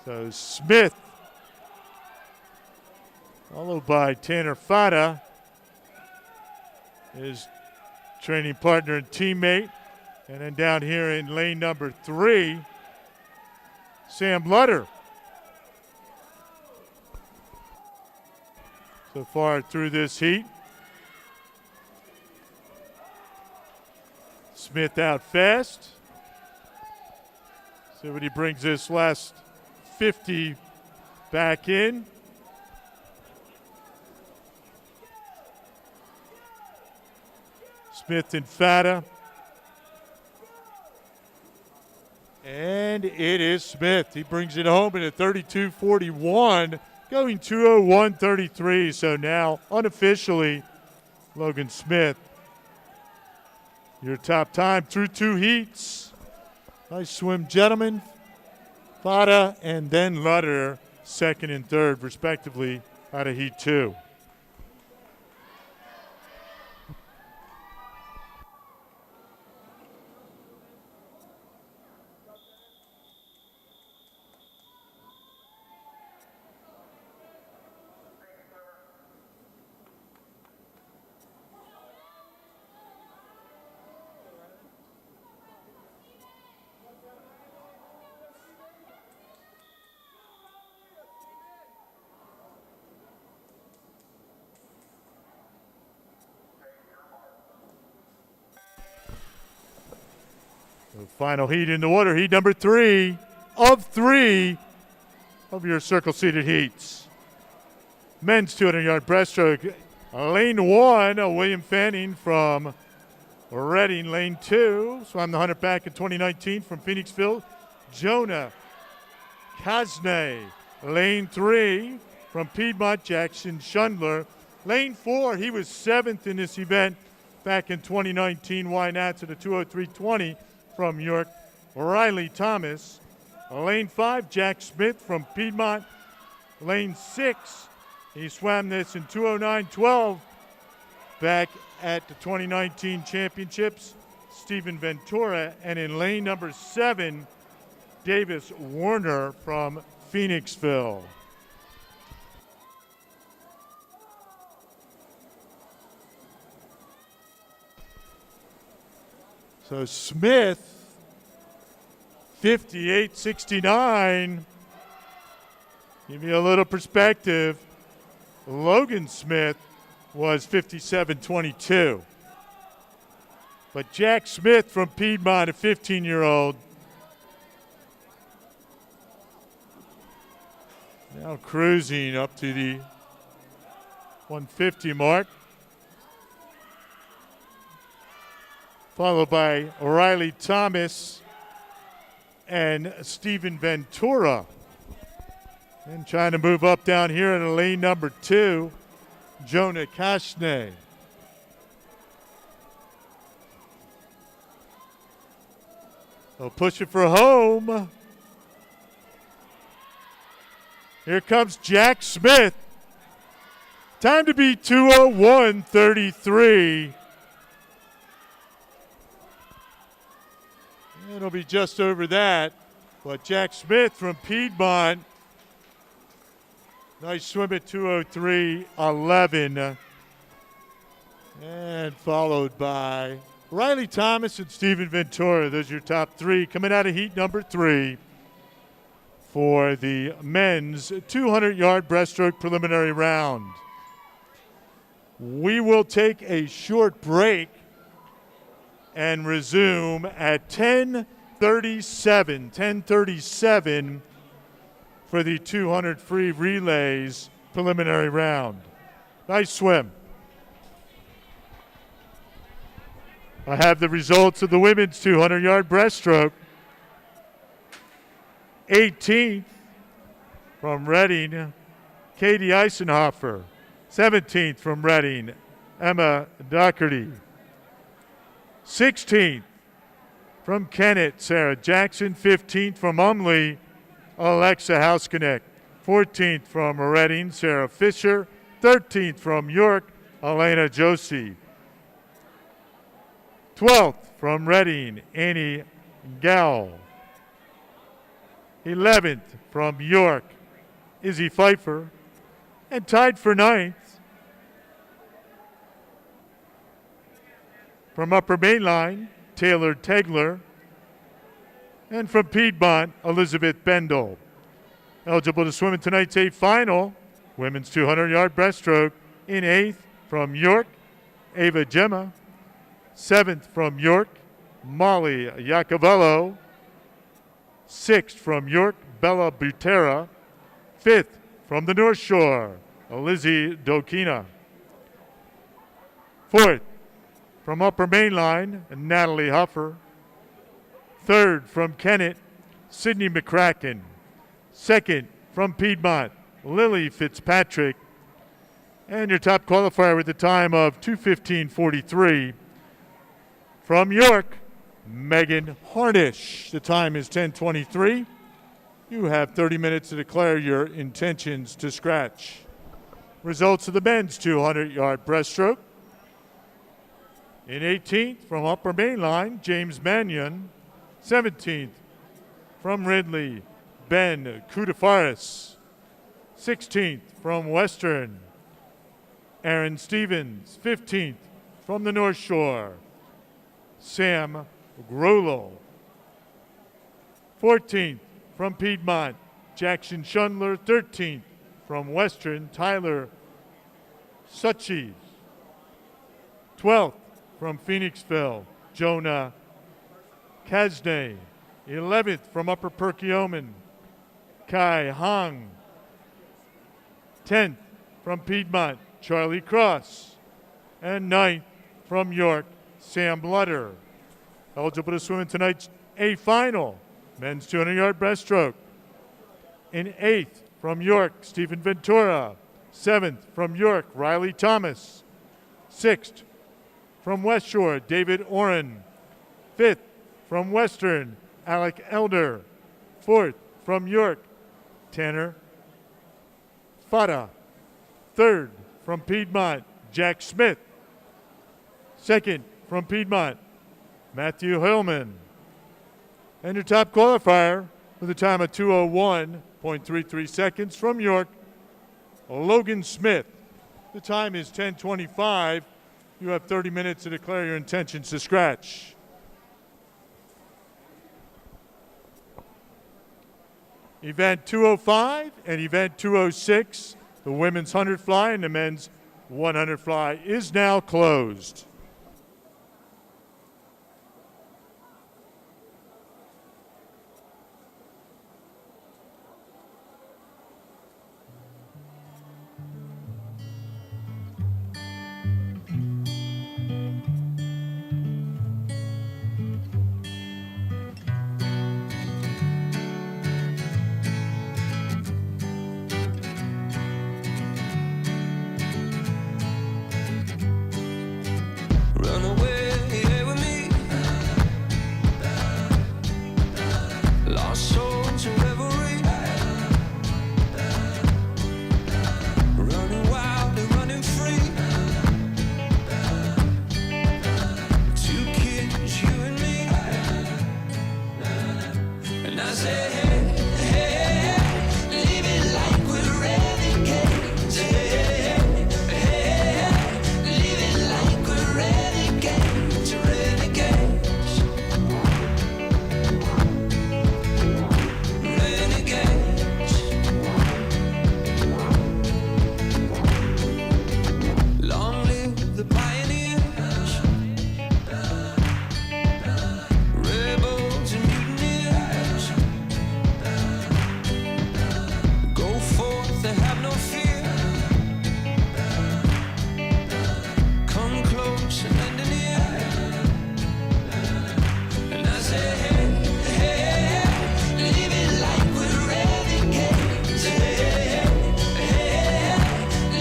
So Smith, followed by Tanner Fata, his training partner and teammate. And then down here in lane number 3, Sam Lutter. So far through this heat. Smith out fast. See what he brings this last 50 back in. Smith and Fata. And it is Smith. He brings it home in a 32.41, going 2:01.33. So now, unofficially, Logan Smith, your top time through 2 heats. Nice swim, gentlemen. Fata and then Lutter, second and third, respectively, out of heat 2. The final heat in the water, heat number 3 of 3 of your circle-seated heats. Men's 200-yard breaststroke. Lane 1, William Fanning from Reading. Lane 2, swam the 100 back in 2019 from Phoenixville, Jonah Kazne. Lane 3, from Piedmont, Jackson Schundler. Lane 4, he was 7th in this event back in 2019 YNATS at a 2:03.20 from York, Riley Thomas. Lane 5, Jack Smith from Piedmont. Lane 6, he swam this in 2:09.12 back at the 2019 championships, Stephen Ventura. And in lane number 7, Davis Warner from Phoenixville. So Smith, 58.69. Give you a little perspective. Logan Smith was 57.22. But Jack Smith from Piedmont, a 15-year-old, now cruising up to the 150 mark. Followed by Riley Thomas and Stephen Ventura. And trying to move up down here in lane number 2, Jonah Kashne. They'll push it for home. Here comes Jack Smith. Time to be 2:01.33. It'll be just over that. But Jack Smith from Piedmont, nice swim at 2:03.11. And followed by Riley Thomas and Steven Ventura. Those are your top three. Coming out of heat number 3 for the men's 200-yard breaststroke preliminary round. We will take a short break and resume at 10:37 for the 200 free relays preliminary round. Nice swim. I have the results of the women's 200-yard breaststroke. 18th from Reading, Katie Eisenhofer. 17th from Reading, Emma Doherty. 16th from Kennett, Sarah Jackson. 15th from Umley, Alexa Housknecht. 14th from Reading, Sarah Fisher. 13th from York, Elena Josie. 12th from Reading, Annie Gall. 11th from York, Izzy Pfeiffer. And tied for 9th from Upper Mainline, Taylor Tegler. And from Piedmont, Elizabeth Bendel. Eligible to swim in tonight's 8th final, women's 200-yard breaststroke. In 8th from York, Ava Gemma. 7th from York, Molly Iacovello. 6th from York, Bella Butera. 5th from the North Shore, Lizzie Dokina. 4th from Upper Mainline, Natalie Huffer. 3rd from Kennett, Sydney McCracken. 2nd from Piedmont, Lily Fitzpatrick. And your top qualifier with the time of 2:15:43 from York, Megan Harnish. The time is 10:23. You have 30 minutes to declare your intentions to scratch. Results of the men's 200-yard breaststroke. In 18th from Upper Mainline, James Mannion. 17th from Ridley, Ben Kudafaris. 16th from Western, Aaron Stevens. 15th from the North Shore, Sam Grollo. 14th from Piedmont, Jackson Schundler. 13th from Western, Tyler Suchis. 12th from Phoenixville, Jonah Kasne. 11th from Upper Perkiomen, Kai Hong. 10th from Piedmont, Charlie Cross. And 9th from York, Sam Blutter. Eligible to swim in tonight's A final, men's 200-yard breaststroke. In 8th from York, Stephen Ventura. 7th from York, Riley Thomas. 6th from West Shore, David Oren. 5th from Western, Alec Elder. 4th from York, Tanner Fada. 3rd from Piedmont, Jack Smith. 2nd from Piedmont, Matthew Hillman. And your top qualifier with a time of 2:01.33 seconds from York, Logan Smith. The time is 10:25. You have 30 minutes to declare your intentions to scratch. Event 205 and Event 206, the women's 100 fly and the men's 100 fly, is now closed. Long live the pioneers, rebels and mutineers. Go forth, they have no fear. Come close and lend an ear. And I say, hey, hey, live it like we're renegades. Hey, hey,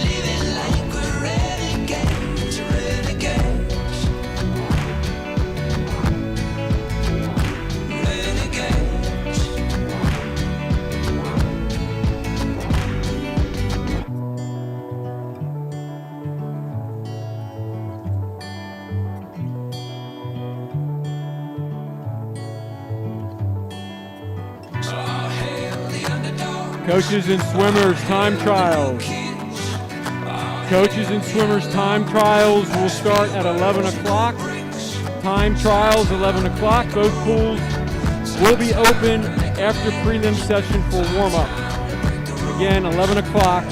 live it like we're renegades, renegades, renegades. All hail the underdog. Coaches and swimmers time trials. Coaches and swimmers time trials will start at 11 o'clock. Time trials 11 o'clock. Both pools will be open after prelim session for warm up. Again, 11 o'clock,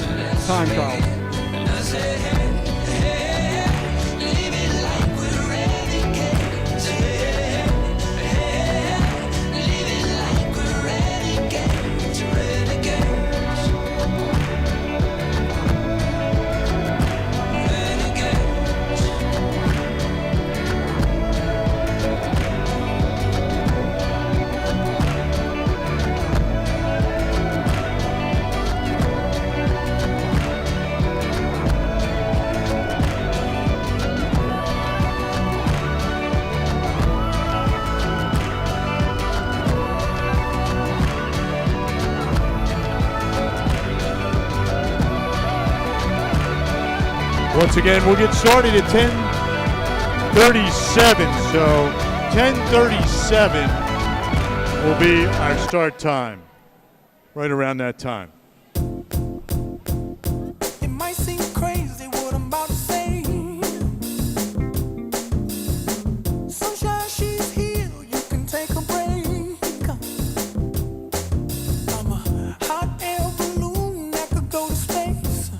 time trials. Once again, we'll get started at 10:37. So 10:37 will be our start time. Right around that time. It might seem crazy what I'm about to say. Sunshine, she's here, you can take a break. I'm a hot air balloon that could go to space.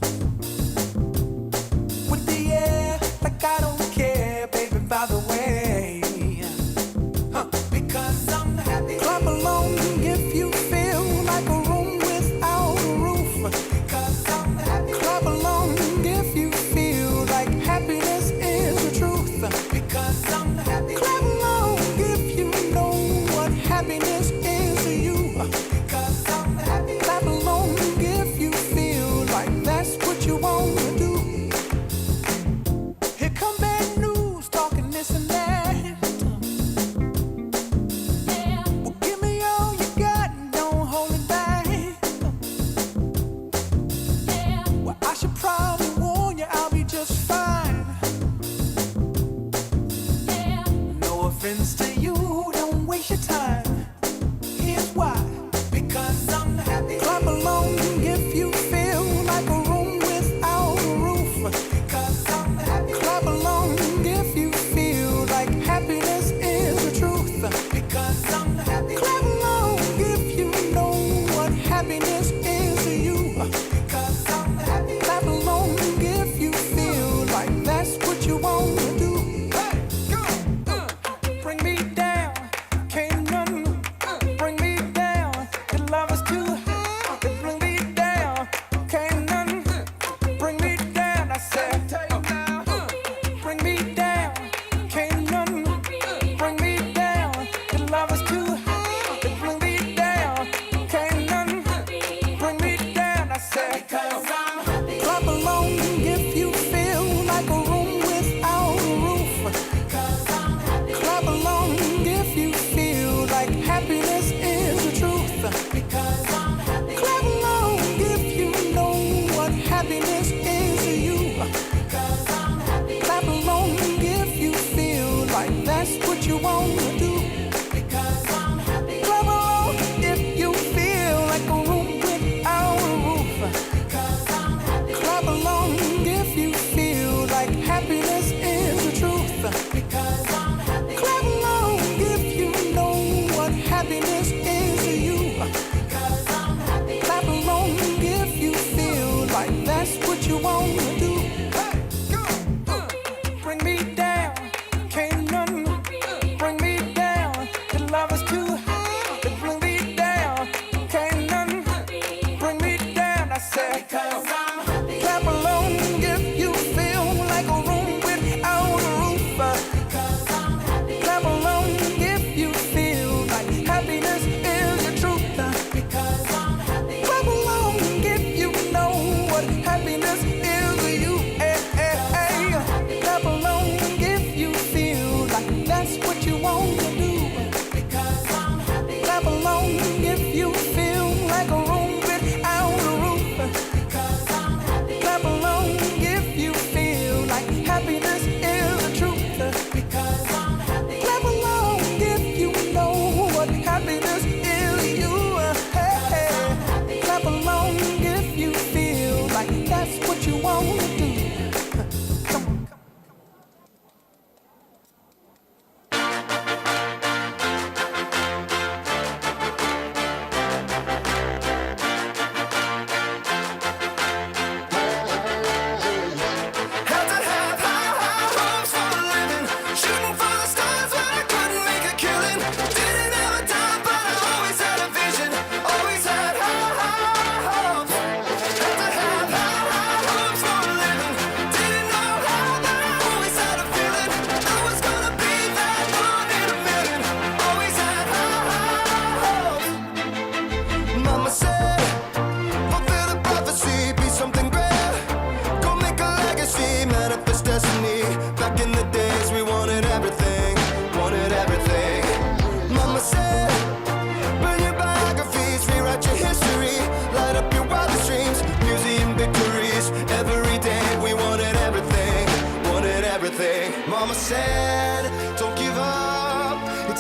With the air, like I don't care, baby, by the way. Because I'm happy. Clap along if you feel like a room without a roof. Because I'm happy. Clap along if you feel like happiness is the truth. Because I'm happy. Clap along if you know what happiness is to you. Because I'm happy. Clap along if you feel like that's what you want to do. Here come bad news, talking this and that. Well, give me all you got and don't hold it back. Well, I should probably warn you, I'll be just fine. No offense to you, don't waste your time. Here's why. Because I'm happy. Clap along if you feel like a room without a roof. Because I'm happy. Clap along if you feel like happiness is the truth. Because I'm happy. Clap along if you know what happiness is to you. Because I'm happy. Clap along if you feel like that's what you want to do. Hey, go! Bring me down, can't none. Bring me down,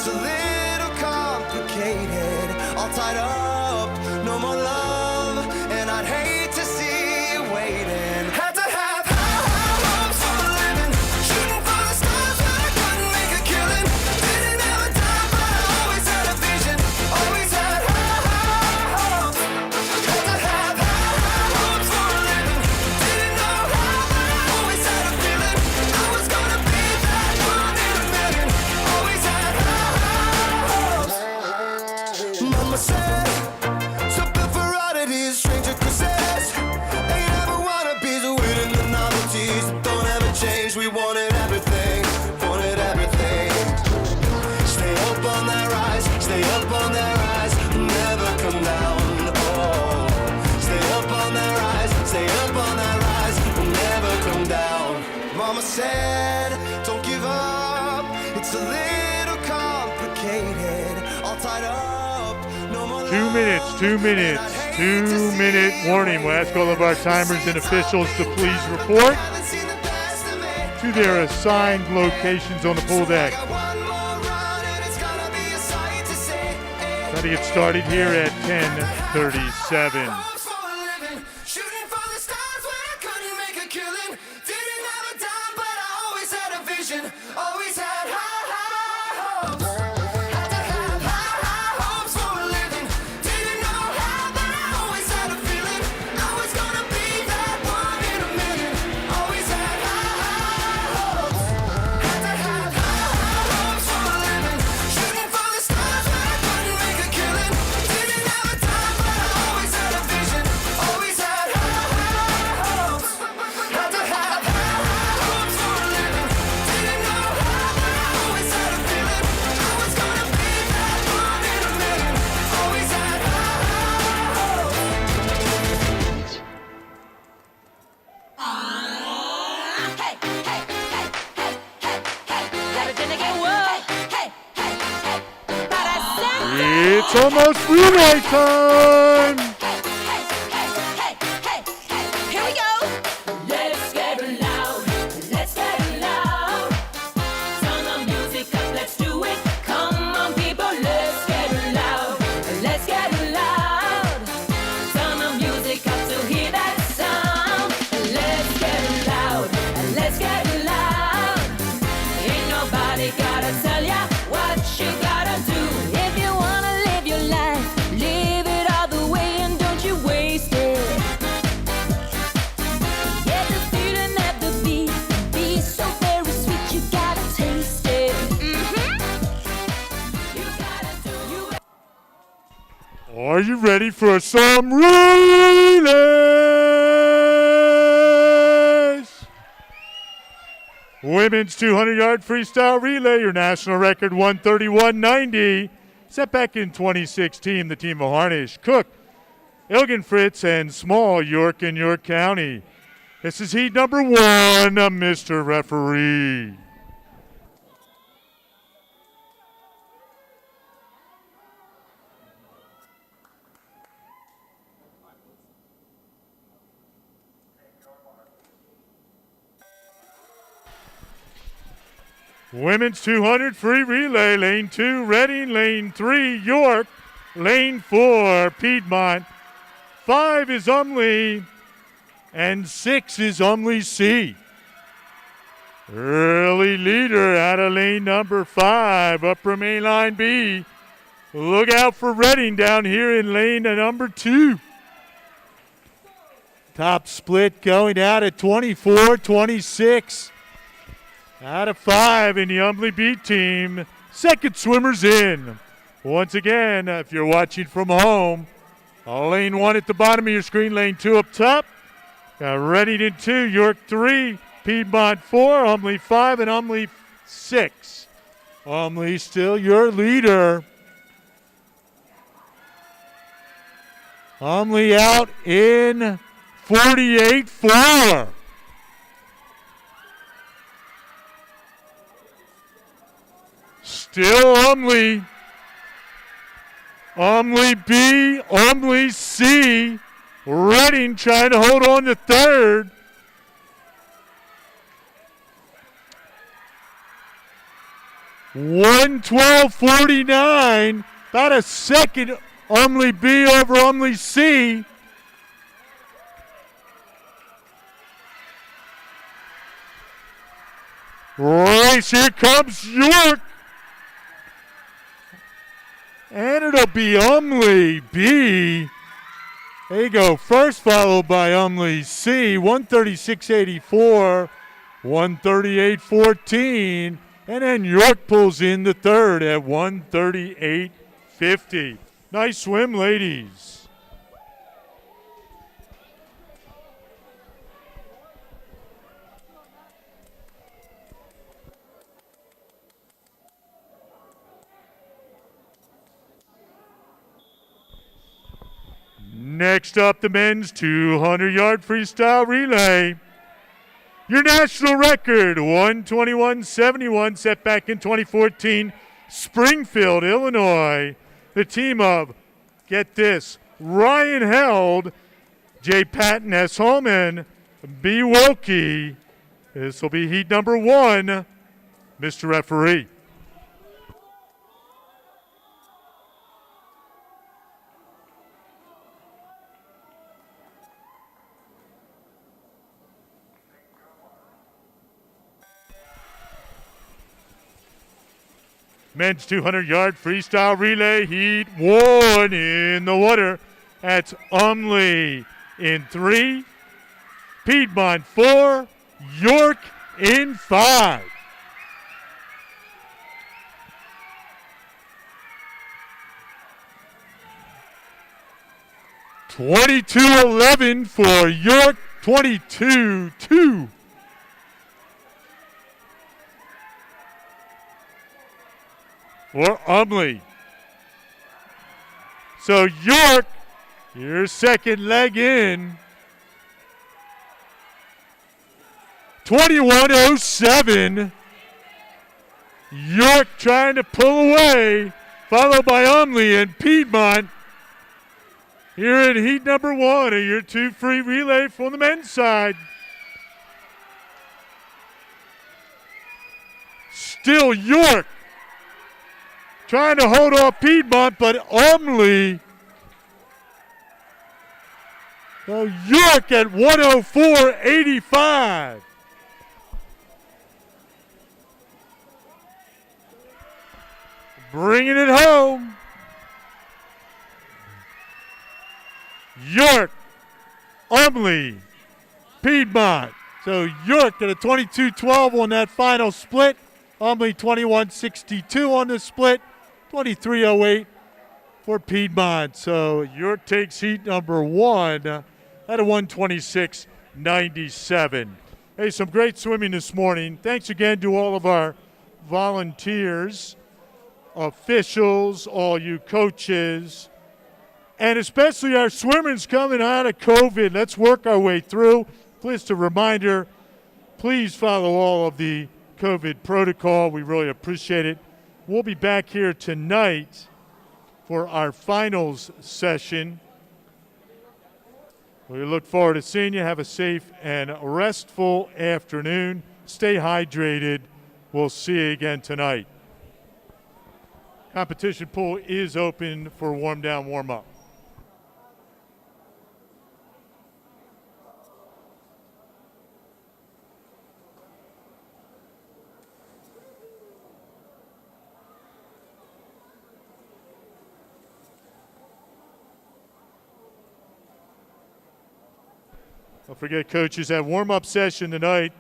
it's a little complicated. All tied up, no more love, and I'd hate to see you waiting. Had to have high hopes for a living, shooting for the stars, but I couldn't make a killing. Didn't have a dime, but I always had a vision. Always had high hopes. Had to have high hopes for a living. Didn't know how, but I always had a feeling I was gonna be that one in a million. Always had high hopes. Mama said, something for oddities, stranger kisses. Ain't ever wannabes, waiting the novelties that don't ever change. We wanted everything, wanted everything. Stay up on that rise, stay up on that rise, never come down. Oh, stay up on that rise, stay up on that rise, never come down. Mama said, don't give up, it's a little complicated. All tied up, no more 2 minutes, 2 minutes, 2 minute warning. We'll ask all of our timers and officials to please report to their assigned locations on the pool deck. Try to get started here at 10:37. Shooting for the stars when I couldn't make a killing. Didn't have a dime, but I always had a vision. Always had high hopes. Had to have high hopes for a living. Didn't know how, but I always had a feeling I was gonna be that one in a million. Always had high hopes. Had to have high hopes for a living. Shooting for the stars when I couldn't make a killing. Didn't have a dime, but I always had a vision. Always had high hopes. Had to have high hopes for a living. Didn't know how, but I always had a feeling I was gonna be that one in a million. Always had high hopes. Hey, hey, hey, hey, hey, hey. Everything again, whoa. Hey, hey, hey. Para Santa. It's almost relay time. Here we go. Let's get loud. Let's get loud. Turn the music up. Let's do it. Come on, people. Let's get loud. Let's get loud. Turn the music up to hear that sound. Let's get loud. Let's get loud. Ain't nobody gotta tell ya what you gotta do. If you wanna live your life, live it all the way and don't you waste it. Get the feeling at the beat, be so very sweet, you gotta taste it. You gotta do. Are you ready for some relays? Women's 200-yard freestyle relay, your national record 131.90. Set back in 2016, the team of Harnish, Cook, Ilgen Fritz, and Small, York and York County. This is heat number 1, Mr. Referee. Women's 200 free relay, lane 2, Reading, lane 3, York, lane 4, Piedmont, 5 is Umley, and 6 is Umley C. Early leader out of lane number 5, upper main line B. Look out for Reading down here in lane number 2. Top split going out at 24-26. Out of 5 in the Umley B team. Second swimmer's in. Once again, if you're watching from home, lane 1 at the bottom of your screen, lane 2 up top. Got Reading in 2, York 3, Piedmont 4, Umley 5, and Umley 6. Umley still your leader. Umley out in 48-4. Still Umley. Umley B, Umley C. Reading trying to hold on to third. 112.49. About a second. Umley B over Umley C. Race, here comes York. And it'll be Umley B. There you go. First followed by Umley C. 136.84. 138.14. And then York pulls in the third at 138.50. Nice swim, ladies. Next up, the men's 200-yard freestyle relay. Your national record, 121.71, set back in 2014, Springfield, Illinois. The team of, get this, Ryan Held, J. Patton S. Holman, B. Wilkie. This will be heat number 1, Mr. Referee. Men's 200-yard freestyle relay, heat 1 in the water. That's Umley in 3, Piedmont 4, York in 5. (22:11) for York, 22-2. For Umley. So York, your second leg in. 21:07. York trying to pull away, followed by Umley and Piedmont. Here in heat number 1 of your 2 free relay from the men's side. Still York trying to hold off Piedmont, but Umley. So York at 104.85. Bringing it home. York, Umley, Piedmont. So York at a 22-12 on that final split. Umley 21-62 on the split. 23:08 for Piedmont. So York takes heat number 1 at a 126.97. Hey, some great swimming this morning. Thanks again to all of our volunteers, officials, all you coaches, and especially our swimmers coming out of COVID. Let's work our way through. Just a reminder, please follow all of the COVID protocol. We really appreciate it. We'll be back here tonight for our finals session. We look forward to seeing you. Have a safe and restful afternoon. Stay hydrated. We'll see you again tonight. Competition pool is open for warm down, warm up. Don't forget, coaches, that warm-up session tonight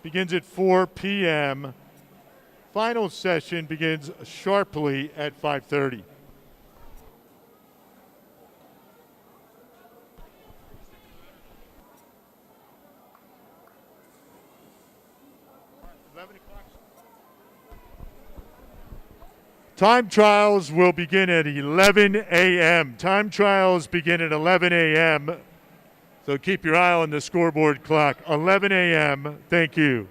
begins at 4 p.m. Final session begins sharply at 5:30. Time trials will begin at 11 a.m. Time trials begin at 11 a.m. So keep your eye on the scoreboard clock. 11 a.m. Thank you.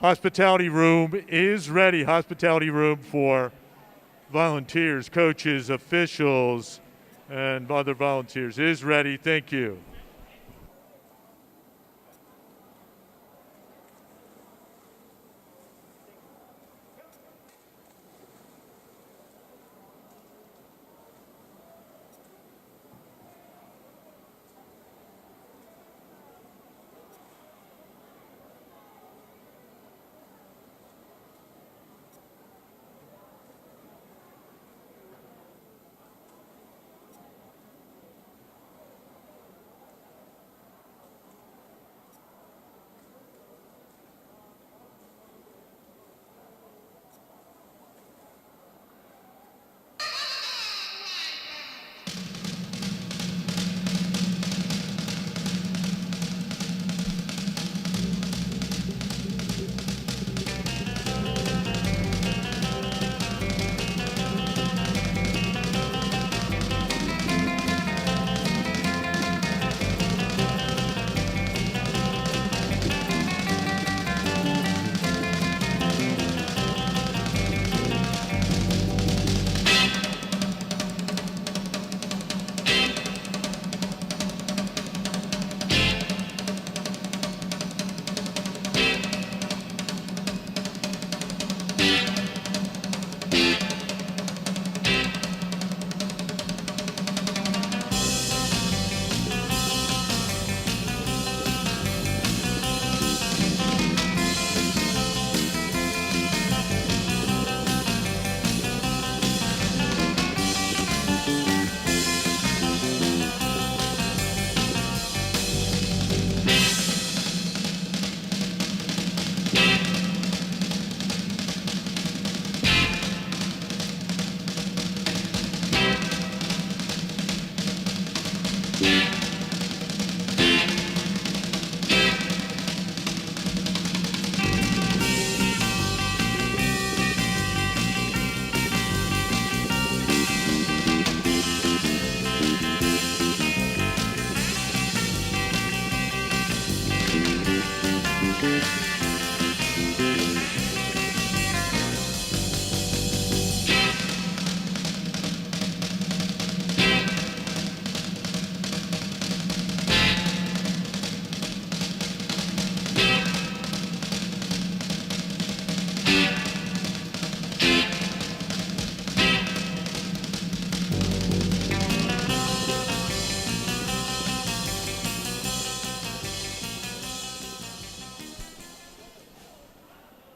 Hospitality room is ready. Hospitality room for volunteers, coaches, officials, and other volunteers is ready. Thank you.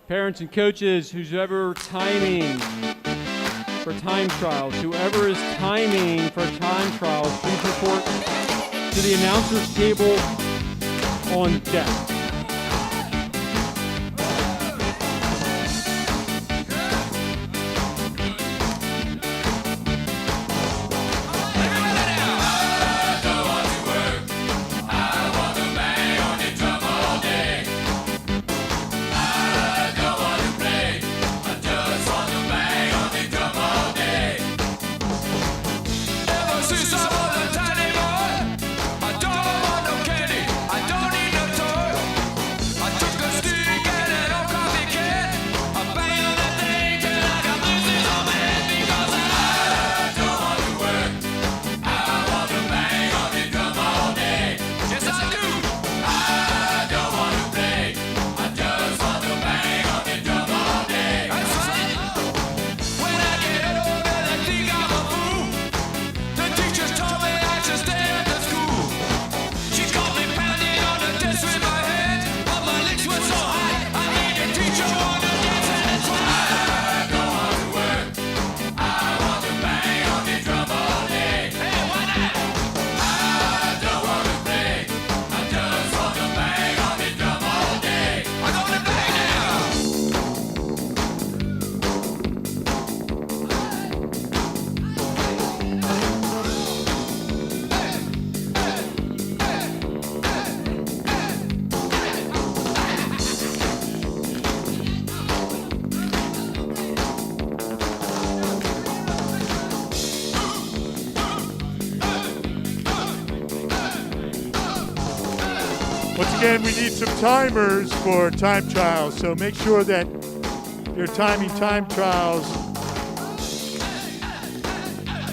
Parents and coaches, whoever timing for time trials, whoever is timing for time trials, please report to the announcer's table on deck. Since I was a tiny boy, I don't want no candy, I don't need no toy. Once again, we need some timers for time trials, so make sure that you're timing time trials.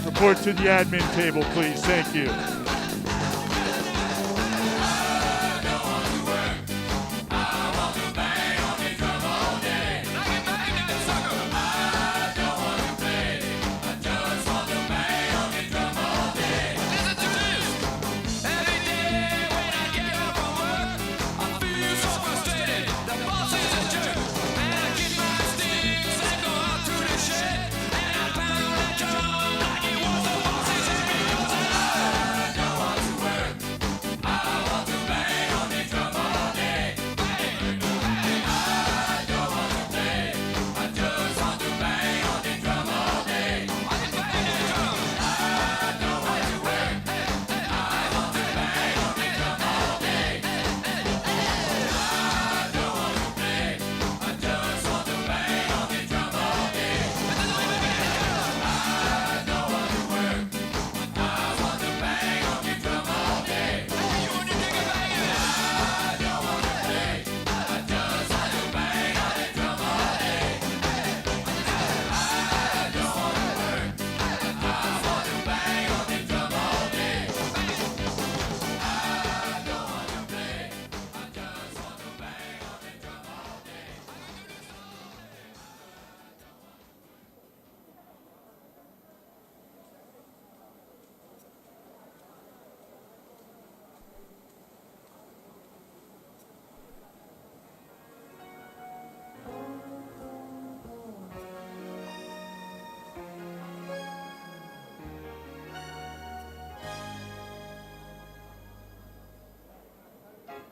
Report to the admin table, please. Thank you.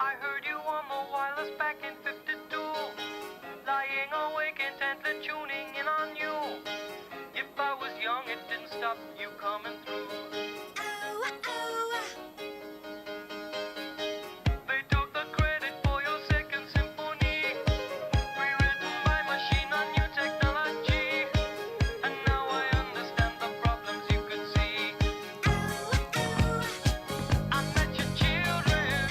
I heard you on the wireless back in 52, lying awake intently tuning in on you. If I was young, it didn't stop you coming through. They took the credit for your second symphony, rewritten by machine on new technology. And now I understand the problems you could see. I met your children.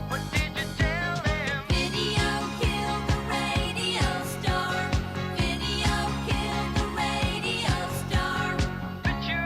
What did you tell them? Video killed the radio star. Video killed the radio star. But you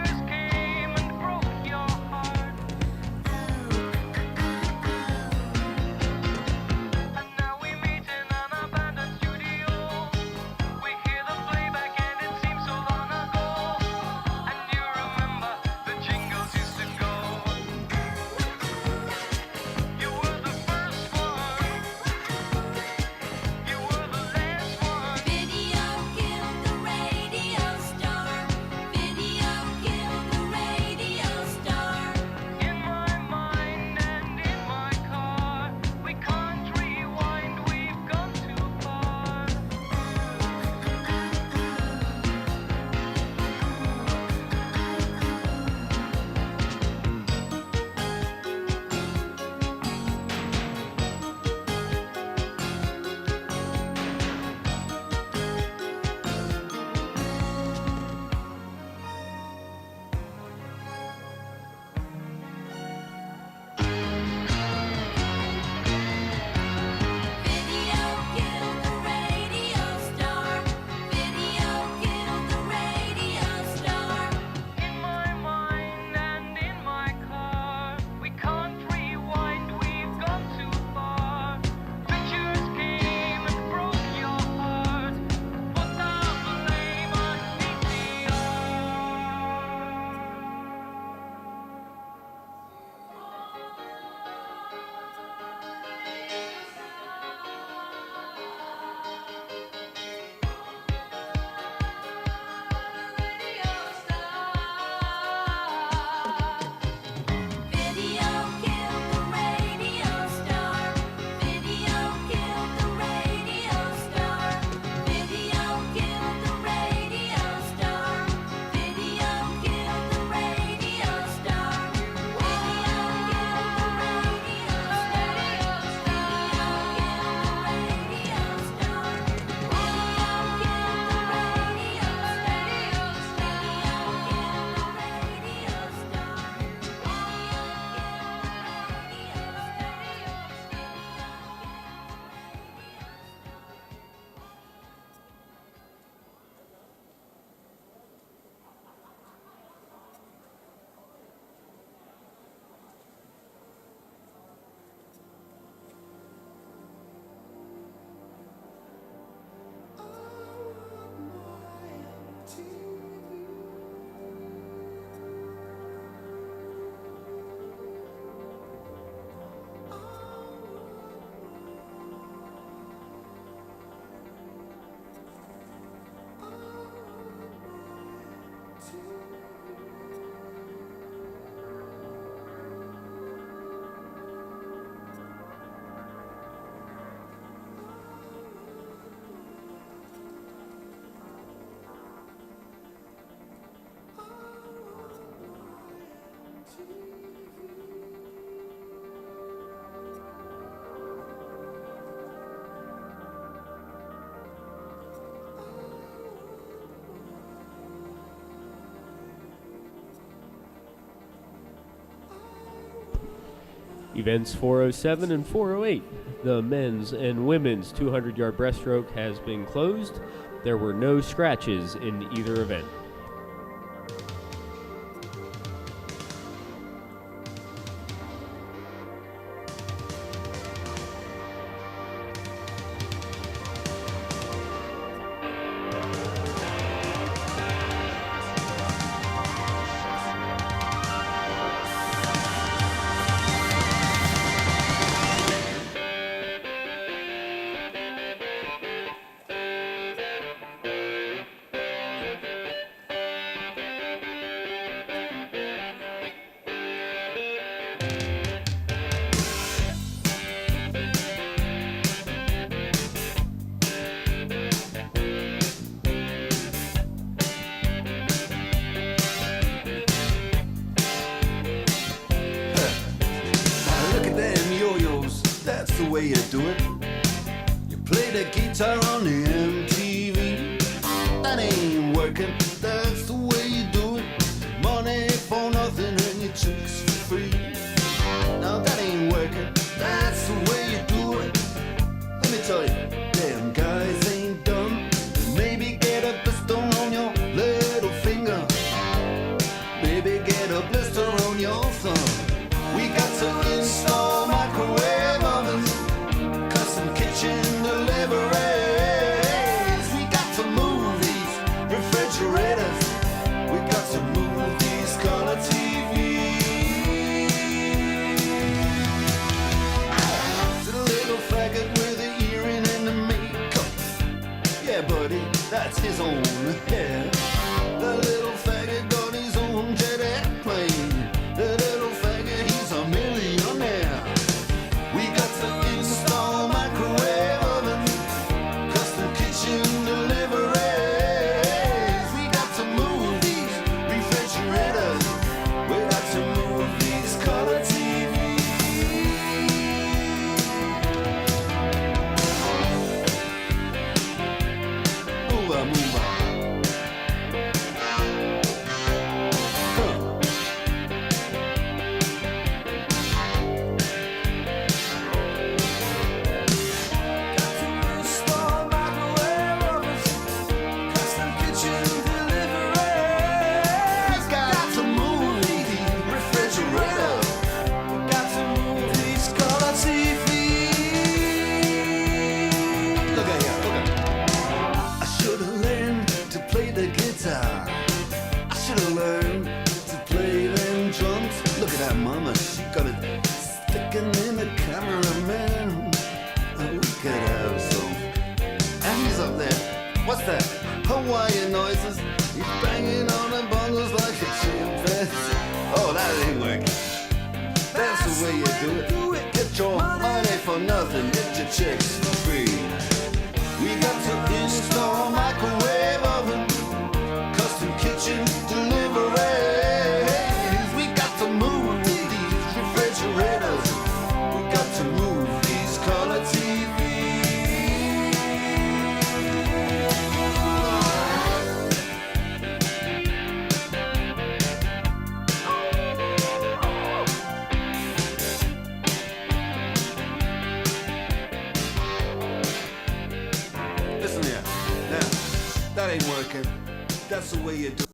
Events 407 and 408. The men's and women's 200-yard breaststroke has been closed. There were no scratches in either event. Look at them yo-yos, that's the way you do it. You play the guitar on the MTV. That ain't working, that's the way you do it. Money for nothing and your chicks for free. Now that ain't working, that's the way you do it. Let me tell you, them guys ain't dumb. Maybe get a blister on your little finger. Maybe get a blister on your thumb. We got to install microwave ovens, custom kitchen deliveries. We got to move these refrigerators. We got to move these color TVs. To the little faggot with the earring and the makeup. Yeah, buddy, that's his own hair. The little faggot got his own jet airplane. The little faggot, he's a millionaire. We got to install microwave oven, custom kitchen deliveries. We got to move these refrigerators. We got to move these color TVs. Move on, move on. Mama, she got it sticking in the cameraman. We could have some. And he's up there. What's that? Hawaiian noises. He's banging on the bongos like a chimpanzee. Oh, that ain't working. That's the way you do it. Get your money for nothing. Get your chicks for free. We got to install microwave oven, custom kitchen deliveries. We got to move these refrigerators. We got to move these color TVs. Listen here. Now, that ain't working. That's the way you do it.